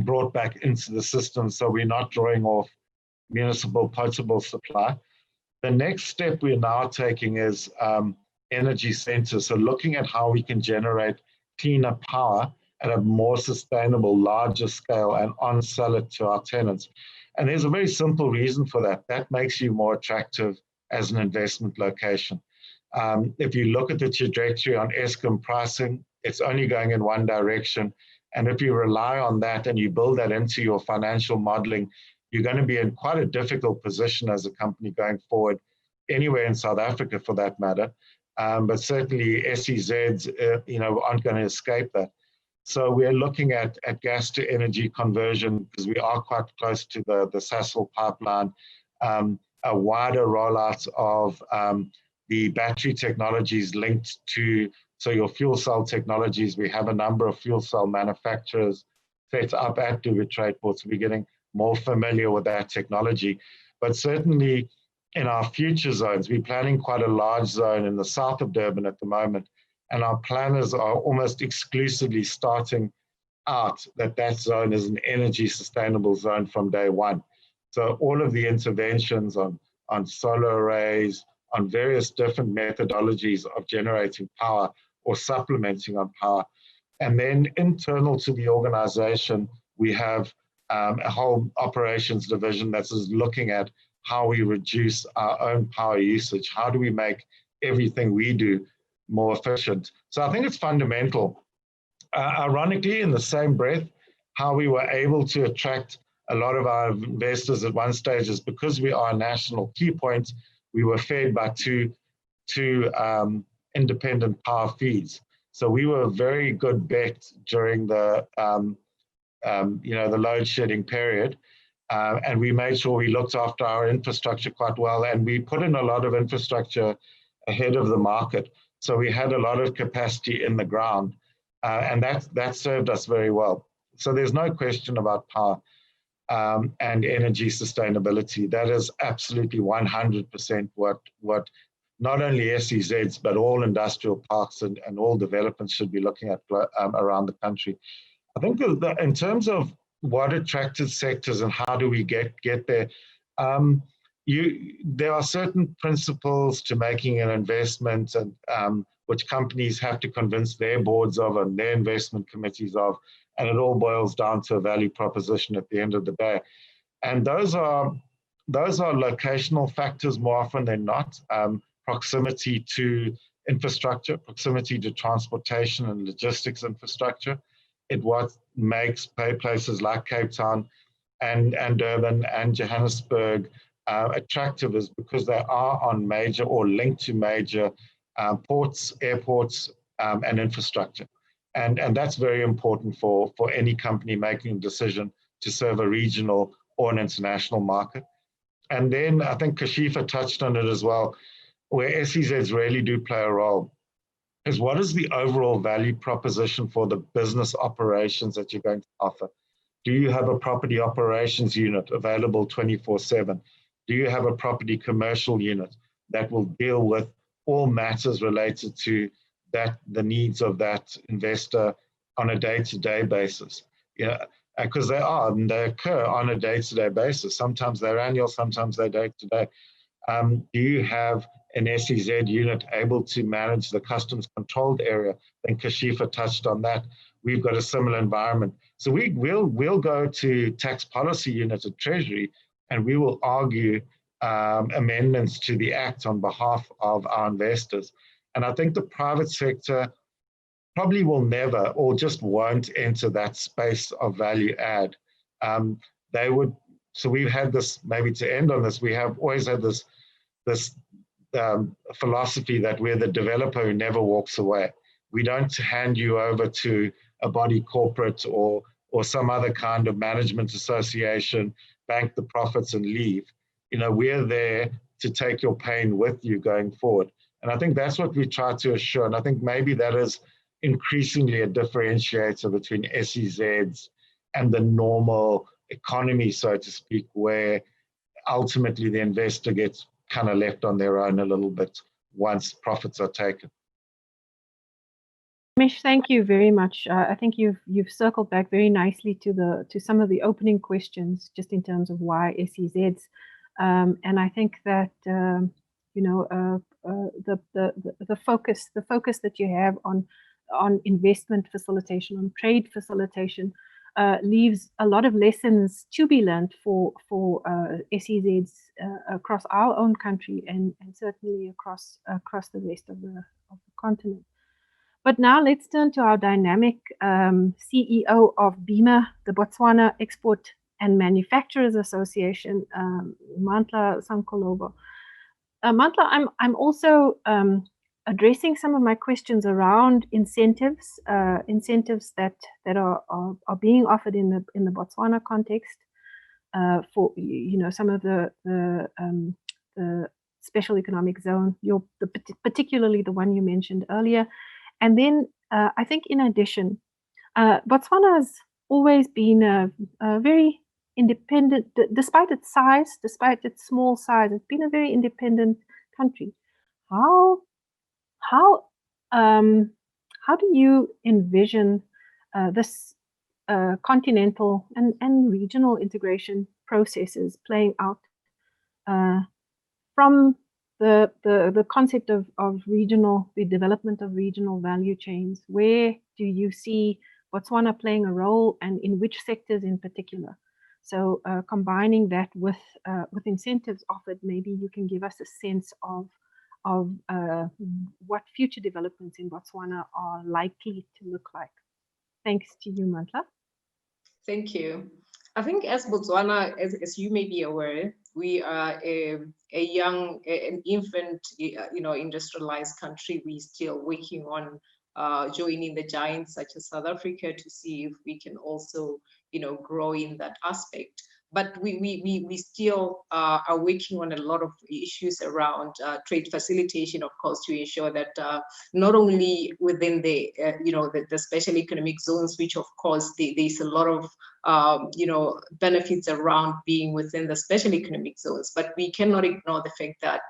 Speaker 4: brought back into the system. So we're not drawing off municipal potable supply. The next step we're now taking is energy centers. So looking at how we can generate cleaner power at a more sustainable, larger scale and on-sell it to our tenants. And there's a very simple reason for that. That makes you more attractive as an investment location. If you look at the trajectory on Eskom pricing, it's only going in one direction. And if you rely on that and you build that into your financial modeling, you're going to be in quite a difficult position as a company going forward, anywhere in South Africa for that matter. But certainly SEZs, aren't going to escape that. So we're looking at gas to energy conversion, because we are quite close to the Sasol pipeline, a wider rollout of the battery technologies linked to, so your fuel cell technologies. We have a number of fuel cell manufacturers set up at Durban Trade Ports. We're getting more familiar with that technology. But certainly in our future zones, we're planning quite a large zone in the south of Durban at the moment. And our planners are almost exclusively starting out that zone is an energy sustainable zone from day one. So all of the interventions on solar arrays, on various different methodologies of generating power or supplementing on power. And then internal to the organization, we have a whole operations division that's looking at how we reduce our own power usage. How do we make everything we do more efficient? So I think it's fundamental. Ironically, in the same breath, how we were able to attract a lot of our investors at one stage is because we are a national key point. We were fed by two independent power feeds. So we were a very good bet during the load shedding period. And we made sure we looked after our infrastructure quite well. And we put in a lot of infrastructure ahead of the market. So we had a lot of capacity in the ground. And that served us very well. So there's no question about power and energy sustainability. That is absolutely 100% what not only SEZs, but all industrial parks and all developments should be looking at around the country. I think in terms of what attracted sectors and how do we get there, there are certain principles to making an investment, and which companies have to convince their boards of and their investment committees of, and it all boils down to a value proposition at the end of the day. And those are locational factors more often than not. Proximity to infrastructure, proximity to transportation and logistics infrastructure. What makes places like Cape Town and Durban and Johannesburg attractive is because they are on major or linked to major ports, airports, and infrastructure. And that's very important for any company making a decision to serve a regional or an international market. And then I think Kashifa touched on it as well, where SEZs really do play a role, is what is the overall value proposition for the business operations that you're going to offer? Do you have a property operations unit available 24/7? Do you have a property commercial unit that will deal with all matters related to the needs of that investor on a day-to-day basis? because they are, and they occur on a day-to-day basis. Sometimes they're annual, sometimes they're day-to-day. Do you have an SEZ unit able to manage the customs controlled area? Then Kashifa touched on that. We've got a similar environment. So we'll go to tax policy unit at Treasury, and we will argue amendments to the Act on behalf of our investors. And I think the private sector probably will never or just won't enter that space of value add. They would, so we've had this, maybe to end on this, we have always had this philosophy that we're the developer who never walks away. We don't hand you over to a body corporate or some other kind of management association, bank the profits and leave. We're there to take your pain with you going forward. And I think that's what we try to assure. And I think maybe that is increasingly a differentiator between SEZs and the normal economy, so to speak, where ultimately the investor gets kind of left on their own a little bit once profits are taken.
Speaker 1: Mish, thank you very much. I think you've circled back very nicely to some of the opening questions, just in terms of why SEZs, and I think that the focus that you have on investment facilitation, on trade facilitation, leaves a lot of lessons to be learned for SEZs across our own country and certainly across the rest of the continent. But now let's turn to our dynamic CEO of BIMA, the Botswana Export and Manufacturers Association, Mantla Sankolobo. Mantla, I'm also addressing some of my questions around incentives that are being offered in the Botswana context for some of the special economic zone, particularly the one you mentioned earlier. And then I think in addition, Botswana has always been a very independent, despite its small size, it's been a very independent country. How do you envision this continental and regional integration processes playing out from the concept of the development of regional value chains? Where do you see Botswana playing a role, and in which sectors in particular? So combining that with incentives offered, maybe you can give us a sense of what future developments in Botswana are likely to look like. Thanks to you, Mantla.
Speaker 5: Thank you. I think as Botswana, as you may be aware, we are an infant, industrialized country. We're still working on joining the giants such as South Africa to see if we can also, grow in that aspect. But we still are working on a lot of issues around trade facilitation, of course, to ensure that not only within the special economic zones, which of course there's a lot of benefits around being within the special economic zones, but we cannot ignore the fact that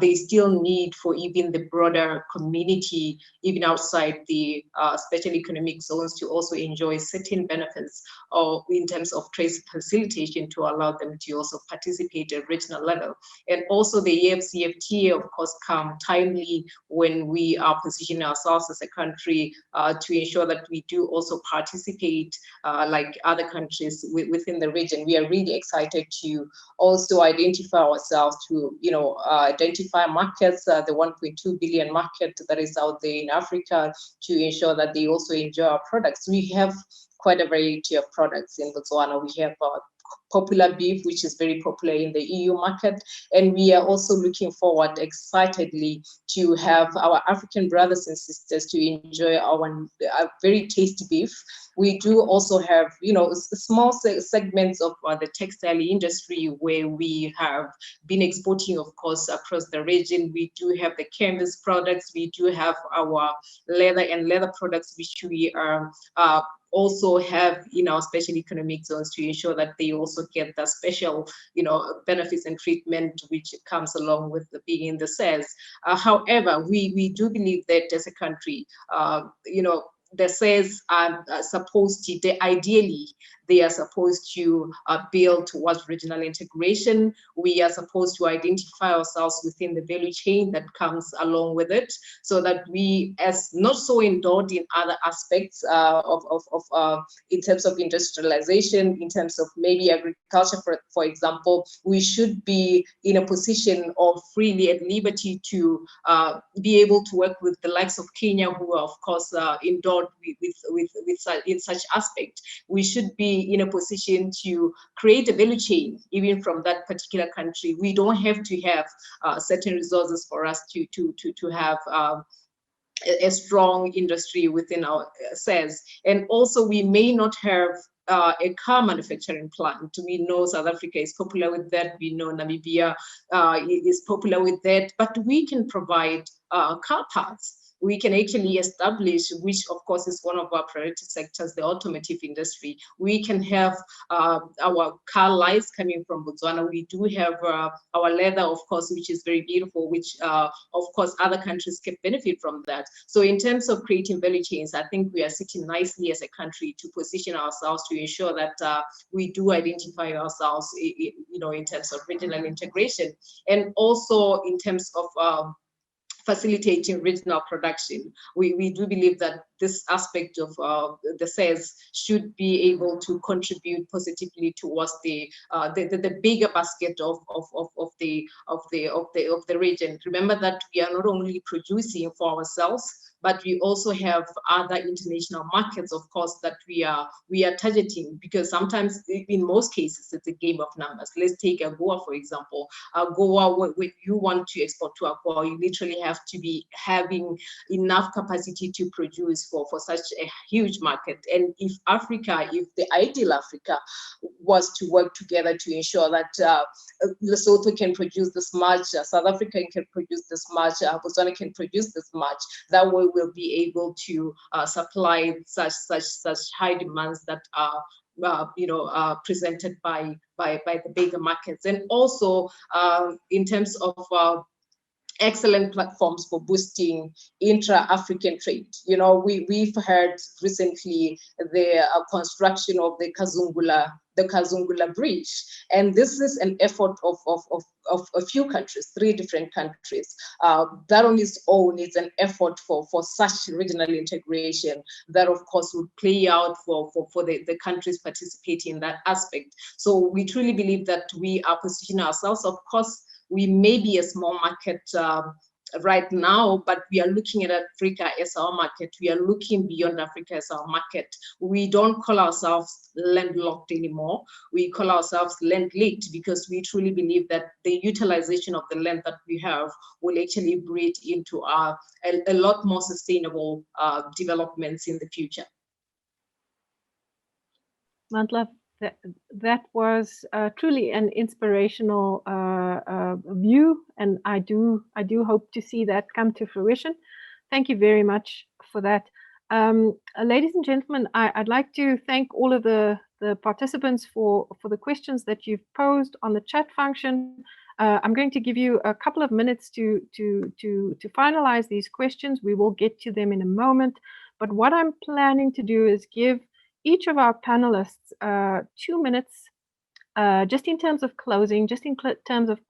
Speaker 5: there's still need for even the broader community, even outside the special economic zones, to also enjoy certain benefits or in terms of trade facilitation, to allow them to also participate at regional level. And also the EFCFTA, of course, come timely when we are positioning ourselves as a country to ensure that we do also participate like other countries within the region. We are really excited to also identify ourselves, to identify markets, the 1.2 billion market that is out there in Africa, to ensure that they also enjoy our products. We have quite a variety of products in Botswana. We have popular beef, which is very popular in the EU market. And we are also looking forward excitedly to have our African brothers and sisters to enjoy our very tasty beef. We do also have, small segments of the textile industry where we have been exporting, of course, across the region. We do have the canvas products. We do have our leather products, which we are also have in our special economic zones, to ensure that they also get the special, benefits and treatment which comes along with being in the CES. However, we do believe that as a country, the CES are supposed to, ideally, They are supposed to build towards regional integration. We are supposed to identify ourselves within the value chain that comes along with it, so that we, as not so endowed in other aspects in terms of industrialization, in terms of maybe agriculture, for example, we should be in a position of freely at liberty to be able to work with the likes of Kenya, who are of course endowed in such aspect. We should be in a position to create a value chain even from that particular country. We don't have to have certain resources for us to have a strong industry within our says. And also we may not have a car manufacturing plant. We know South Africa is popular with that. We know Namibia is popular with that, but we can provide car parts. We can actually establish, which of course is one of our priority sectors, the automotive industry. We can have our car lines coming from Botswana. We do have our leather, of course, which is very beautiful, which of course other countries can benefit from that. So in terms of creating value chains, I think we are sitting nicely as a country to position ourselves to ensure that we do identify ourselves, in terms of regional integration, and also in terms of facilitating regional production. We do believe that this aspect of the sales should be able to contribute positively towards the bigger basket of the region. Remember that we are not only producing for ourselves, but we also have other international markets, of course, that we are targeting, because sometimes, in most cases, it's a game of numbers. Let's take AGOA, for example. AGOA, when you want to export to AGOA, you literally have to be having enough capacity to produce for such a huge market. And if the ideal Africa was to work together to ensure that Lesotho can produce this much, South Africa can produce this much, Botswana can produce this much, that way we'll be able to supply such high demands that are presented by the bigger markets. And also in terms of excellent platforms for boosting intra-African trade. We've heard recently the construction of the Kazungula Bridge, and this is an effort of a few countries, 3 different countries. That on its own is an effort for such regional integration that, of course, would play out for the countries participating in that aspect. So we truly believe that we are positioning ourselves. Of course, we may be a small market right now, but we are looking at Africa as our market. We are looking beyond Africa as our market. We don't call ourselves landlocked anymore. We call ourselves land-linked, because we truly believe that the utilization of the land that we have will actually breed into a lot more sustainable developments in the future.
Speaker 1: Mantla, that was truly an inspirational view, and I do hope to see that come to fruition. Thank you very much for that. Ladies and gentlemen, I'd like to thank all of the participants for the questions that you've posed on the chat function. I'm going to give you a couple of minutes to finalize these questions. We will get to them in a moment, but what I'm planning to do is give each of our panelists 2 minutes, just in terms of closing,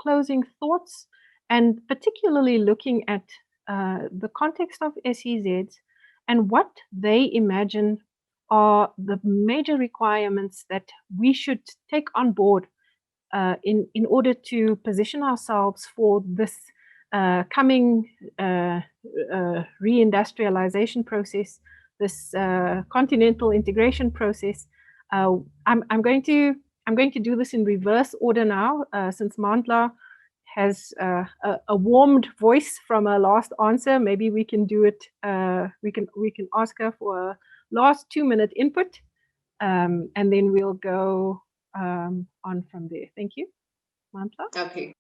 Speaker 1: closing thoughts, and particularly looking at the context of SEZs and what they imagine are the major requirements that we should take on board in order to position ourselves for this coming reindustrialization process, this continental integration process. I'm going to do this in reverse order now, since Mantla has a warmed voice from her last answer. Maybe we can do it. We can ask her for a last 2-minute input, and then we'll go on from there. Thank you, Mantla.
Speaker 5: Okay,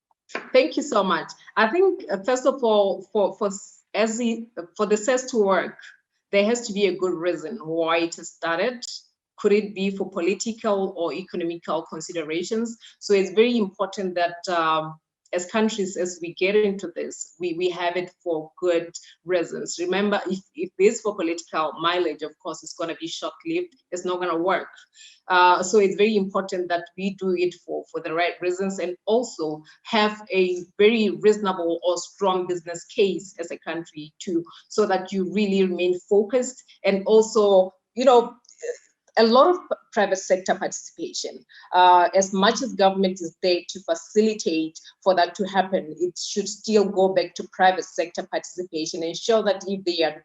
Speaker 5: thank you so much. I think first of all, for the CES to work, there has to be a good reason why it started. Could it be for political or economical considerations? So it's very important that as countries, as we get into this, we have it for good reasons. Remember, if this for political mileage, of course, it's going to be short-lived, it's not going to work. So it's very important that we do it for the right reasons, and also have a very reasonable or strong business case as a country too, so that you really remain focused. And also, you know, a lot of private sector participation. As much as government is there to facilitate for that to happen, it should still go back to private sector participation. Ensure that if there are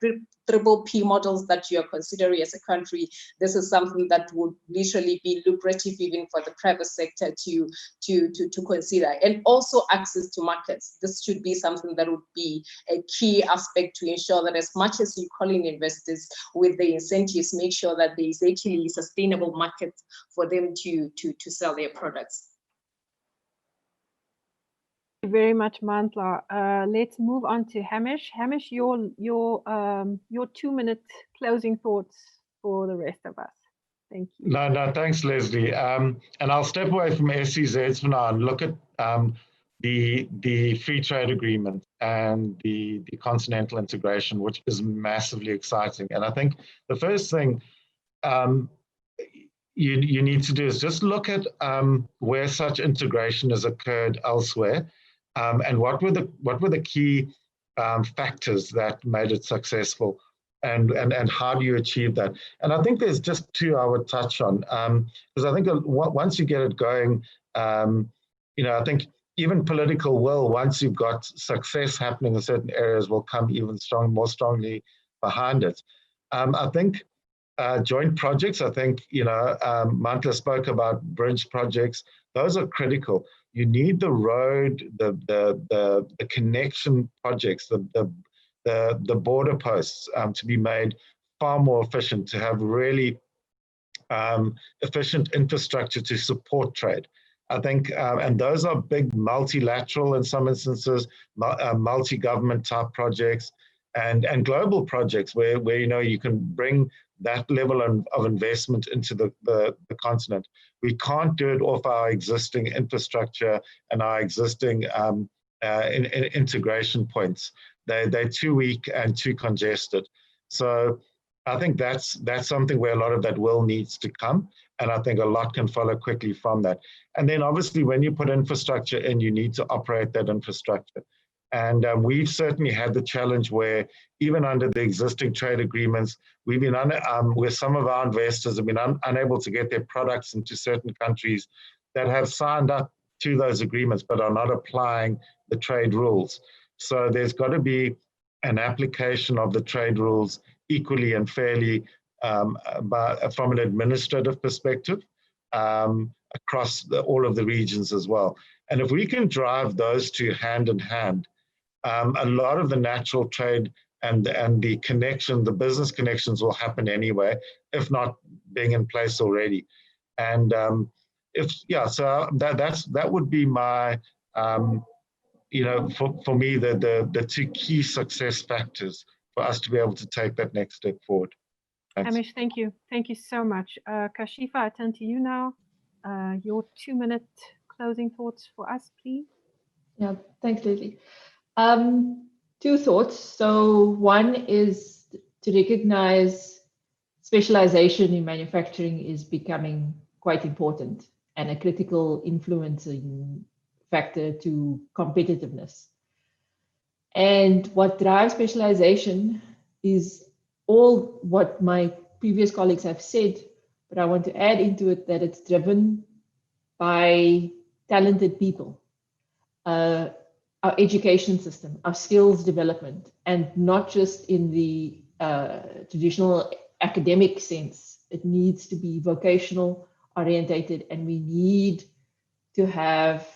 Speaker 5: triple P models that you are considering as a country, this is something that would literally be lucrative even for the private sector to consider. And also access to markets. This should be something that would be a key aspect to ensure that as much as you call in investors with the incentives, make sure that there is actually sustainable market for them to sell their products.
Speaker 1: Thank you very much, Mantla. Let's move on to Hamish. Hamish, your 2-minute closing thoughts for the rest of us. Thank you.
Speaker 4: No, thanks, Leslie. And I'll step away from SEZs for now and look at the free trade agreement and the continental integration, which is massively exciting. And I think the first thing you need to do is just look at where such integration has occurred elsewhere, and what were the key factors that made it successful, and how do you achieve that? And I think there's just two I would touch on, because I think once you get it going, you know, I think even political will, once you've got success happening in certain areas, will come even more strongly behind it. I think joint projects, I think, you know, Mantla spoke about bridge projects. Those are critical. You need the road, the connection projects, the border posts to be made far more efficient, to have really efficient infrastructure to support trade. I think, and those are big multilateral in some instances, multi-government type projects, and global projects where you know you can bring that level of investment into the continent. We can't do it off our existing infrastructure and our existing integration points. They're too weak and too congested. So I think that's something where a lot of that will needs to come, and I think a lot can follow quickly from that. And then obviously when you put infrastructure in, you need to operate that infrastructure. And we've certainly had the challenge where even under the existing trade agreements, we've been where some of our investors have been unable to get their products into certain countries that have signed up to those agreements but are not applying the trade rules. So there's got to be an application of the trade rules equally and fairly from an administrative perspective across all of the regions as well. And if we can drive those two hand in hand, a lot of the natural trade and the connection, the business connections will happen anyway, if not being in place already. And so that would be my, you know, for me, the two key success factors for us to be able to take that next step forward. Thanks.
Speaker 1: Hamish, thank you. Thank you so much. Kashifa, I turn to you now. Your 2-minute closing thoughts for us, please.
Speaker 3: Yeah, thanks, Leslie. Two thoughts. So one is to recognize specialization in manufacturing is becoming quite important and a critical influencing factor to competitiveness. And what drives specialization is all what my previous colleagues have said, but I want to add into it that it's driven by talented people. Our education system, our skills development, and not just in the traditional academic sense. It needs to be vocational orientated, and we need to have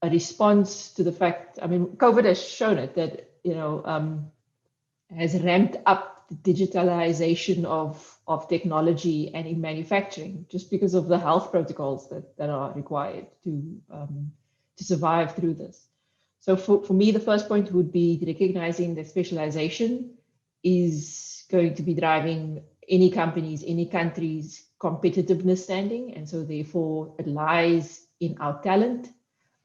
Speaker 3: a response to the fact, I mean, COVID has shown it, that, you know, has ramped up the digitalization of technology and in manufacturing, just because of the health protocols that are required to survive through this. So for me, the first point would be recognizing that specialization is going to be driving any company's, any country's competitiveness standing. And so therefore it lies in our talent,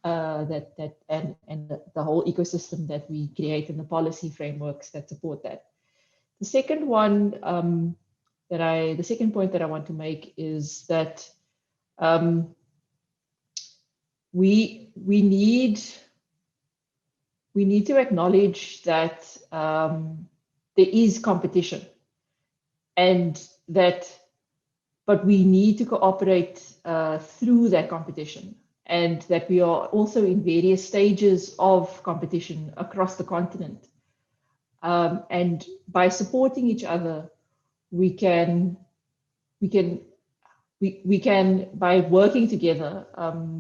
Speaker 3: and the whole ecosystem that we create and the policy frameworks that support that. The second one the second point that I want to make is that we need to acknowledge that there is competition, and but we need to cooperate through that competition, and that we are also in various stages of competition across the continent. And by supporting each other, we can, by working together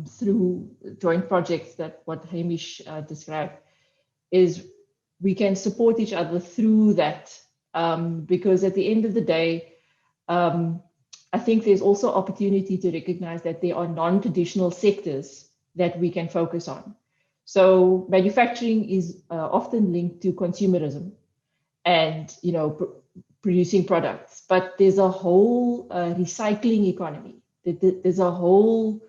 Speaker 3: through joint projects that what Hamish described, is we can support each other through that. Because at the end of the day, I think there's also opportunity to recognize that there are non-traditional sectors that we can focus on. So manufacturing is often linked to consumerism and, you know, producing products, but there's a whole recycling economy. There's a whole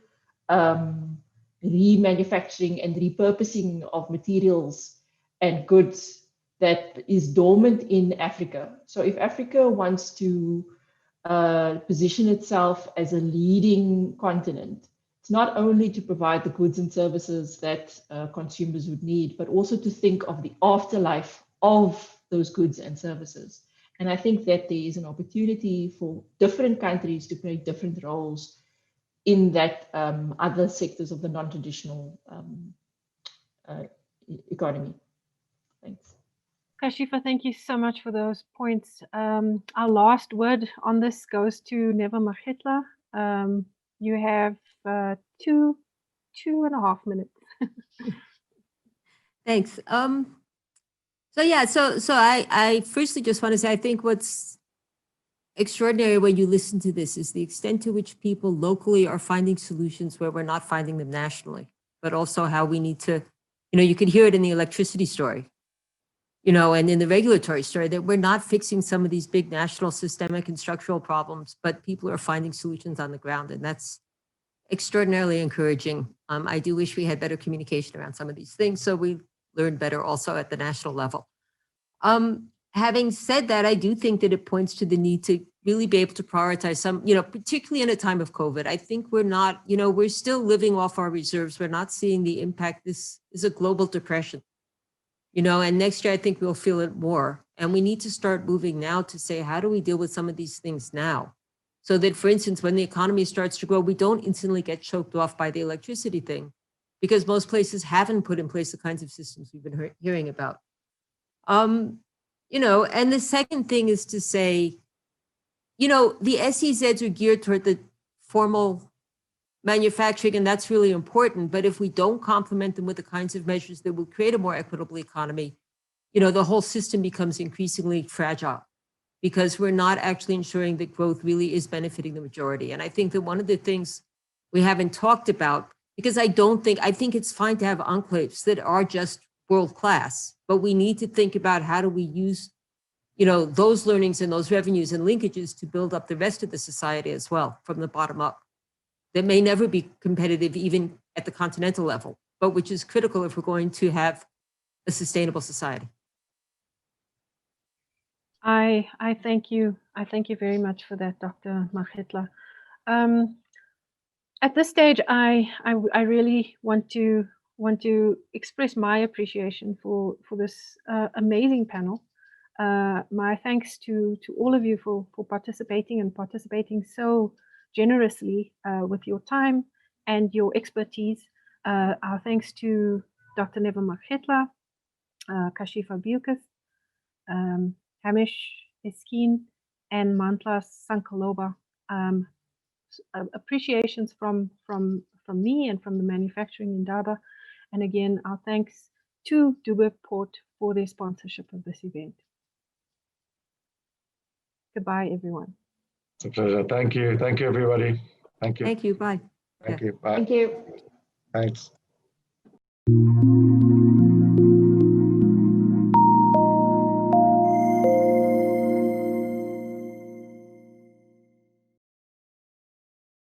Speaker 3: remanufacturing and repurposing of materials and goods that is dormant in Africa. So if Africa wants to position itself as a leading continent, it's not only to provide the goods and services that consumers would need, but also to think of the afterlife of those goods and services. And I think that there is an opportunity for different countries to play different roles in that other sectors of the non-traditional economy. Thanks.
Speaker 1: Kashifa, thank you so much for those points. Our last word on this goes to Neva Magitla. You have 2.5 minutes.
Speaker 2: Thanks. So I firstly just want to say, I think what's extraordinary when you listen to this is the extent to which people locally are finding solutions where we're not finding them nationally, but also how we need to, you know, you could hear it in the electricity story, you know, and in the regulatory story, that we're not fixing some of these big national systemic and structural problems, but people are finding solutions on the ground. And that's extraordinarily encouraging. I do wish we had better communication around some of these things, so we learn better also at the national level. Having said that, I do think that it points to the need to really be able to prioritize some, you know, particularly in a time of COVID. I think we're not, you know, we're still living off our reserves. We're not seeing the impact. This is a global depression, you know, and next year I think we'll feel it more. And we need to start moving now to say, how do we deal with some of these things now? So that, for instance, when the economy starts to grow, we don't instantly get choked off by the electricity thing, because most places haven't put in place the kinds of systems we've been hearing about. You know, and the second thing is to say, you know, the SEZs are geared toward the formal manufacturing, and that's really important. But if we don't complement them with the kinds of measures that will create a more equitable economy, you know, the whole system becomes increasingly fragile, because we're not actually ensuring that growth really is benefiting the majority. And I think that one of the things we haven't talked about, because I think it's fine to have enclaves that are just world-class, but we need to think about how do we use, you know, those learnings and those revenues and linkages to build up the rest of the society as well, from the bottom up, that may never be competitive even at the continental level, but which is critical if we're going to have a sustainable society.
Speaker 1: I thank you. I thank you very much for that, Dr. Magitla. At this stage, I really want to express my appreciation for this amazing panel. My thanks to all of you for participating and participating so generously with your time and your expertise. Our thanks to Dr. Neva Magitla, Kashifa Bucas, Hamish Eskeen, and Mantla Sankaloba. Appreciations from me and from the Manufacturing Indaba. And again, our thanks to Dubai Port for their sponsorship of this event. Goodbye, everyone.
Speaker 4: It's a pleasure. Thank you. Thank you, everybody. Thank you.
Speaker 2: Thank you. Bye.
Speaker 4: Thank you. Bye.
Speaker 3: Thank you.
Speaker 4: Thanks.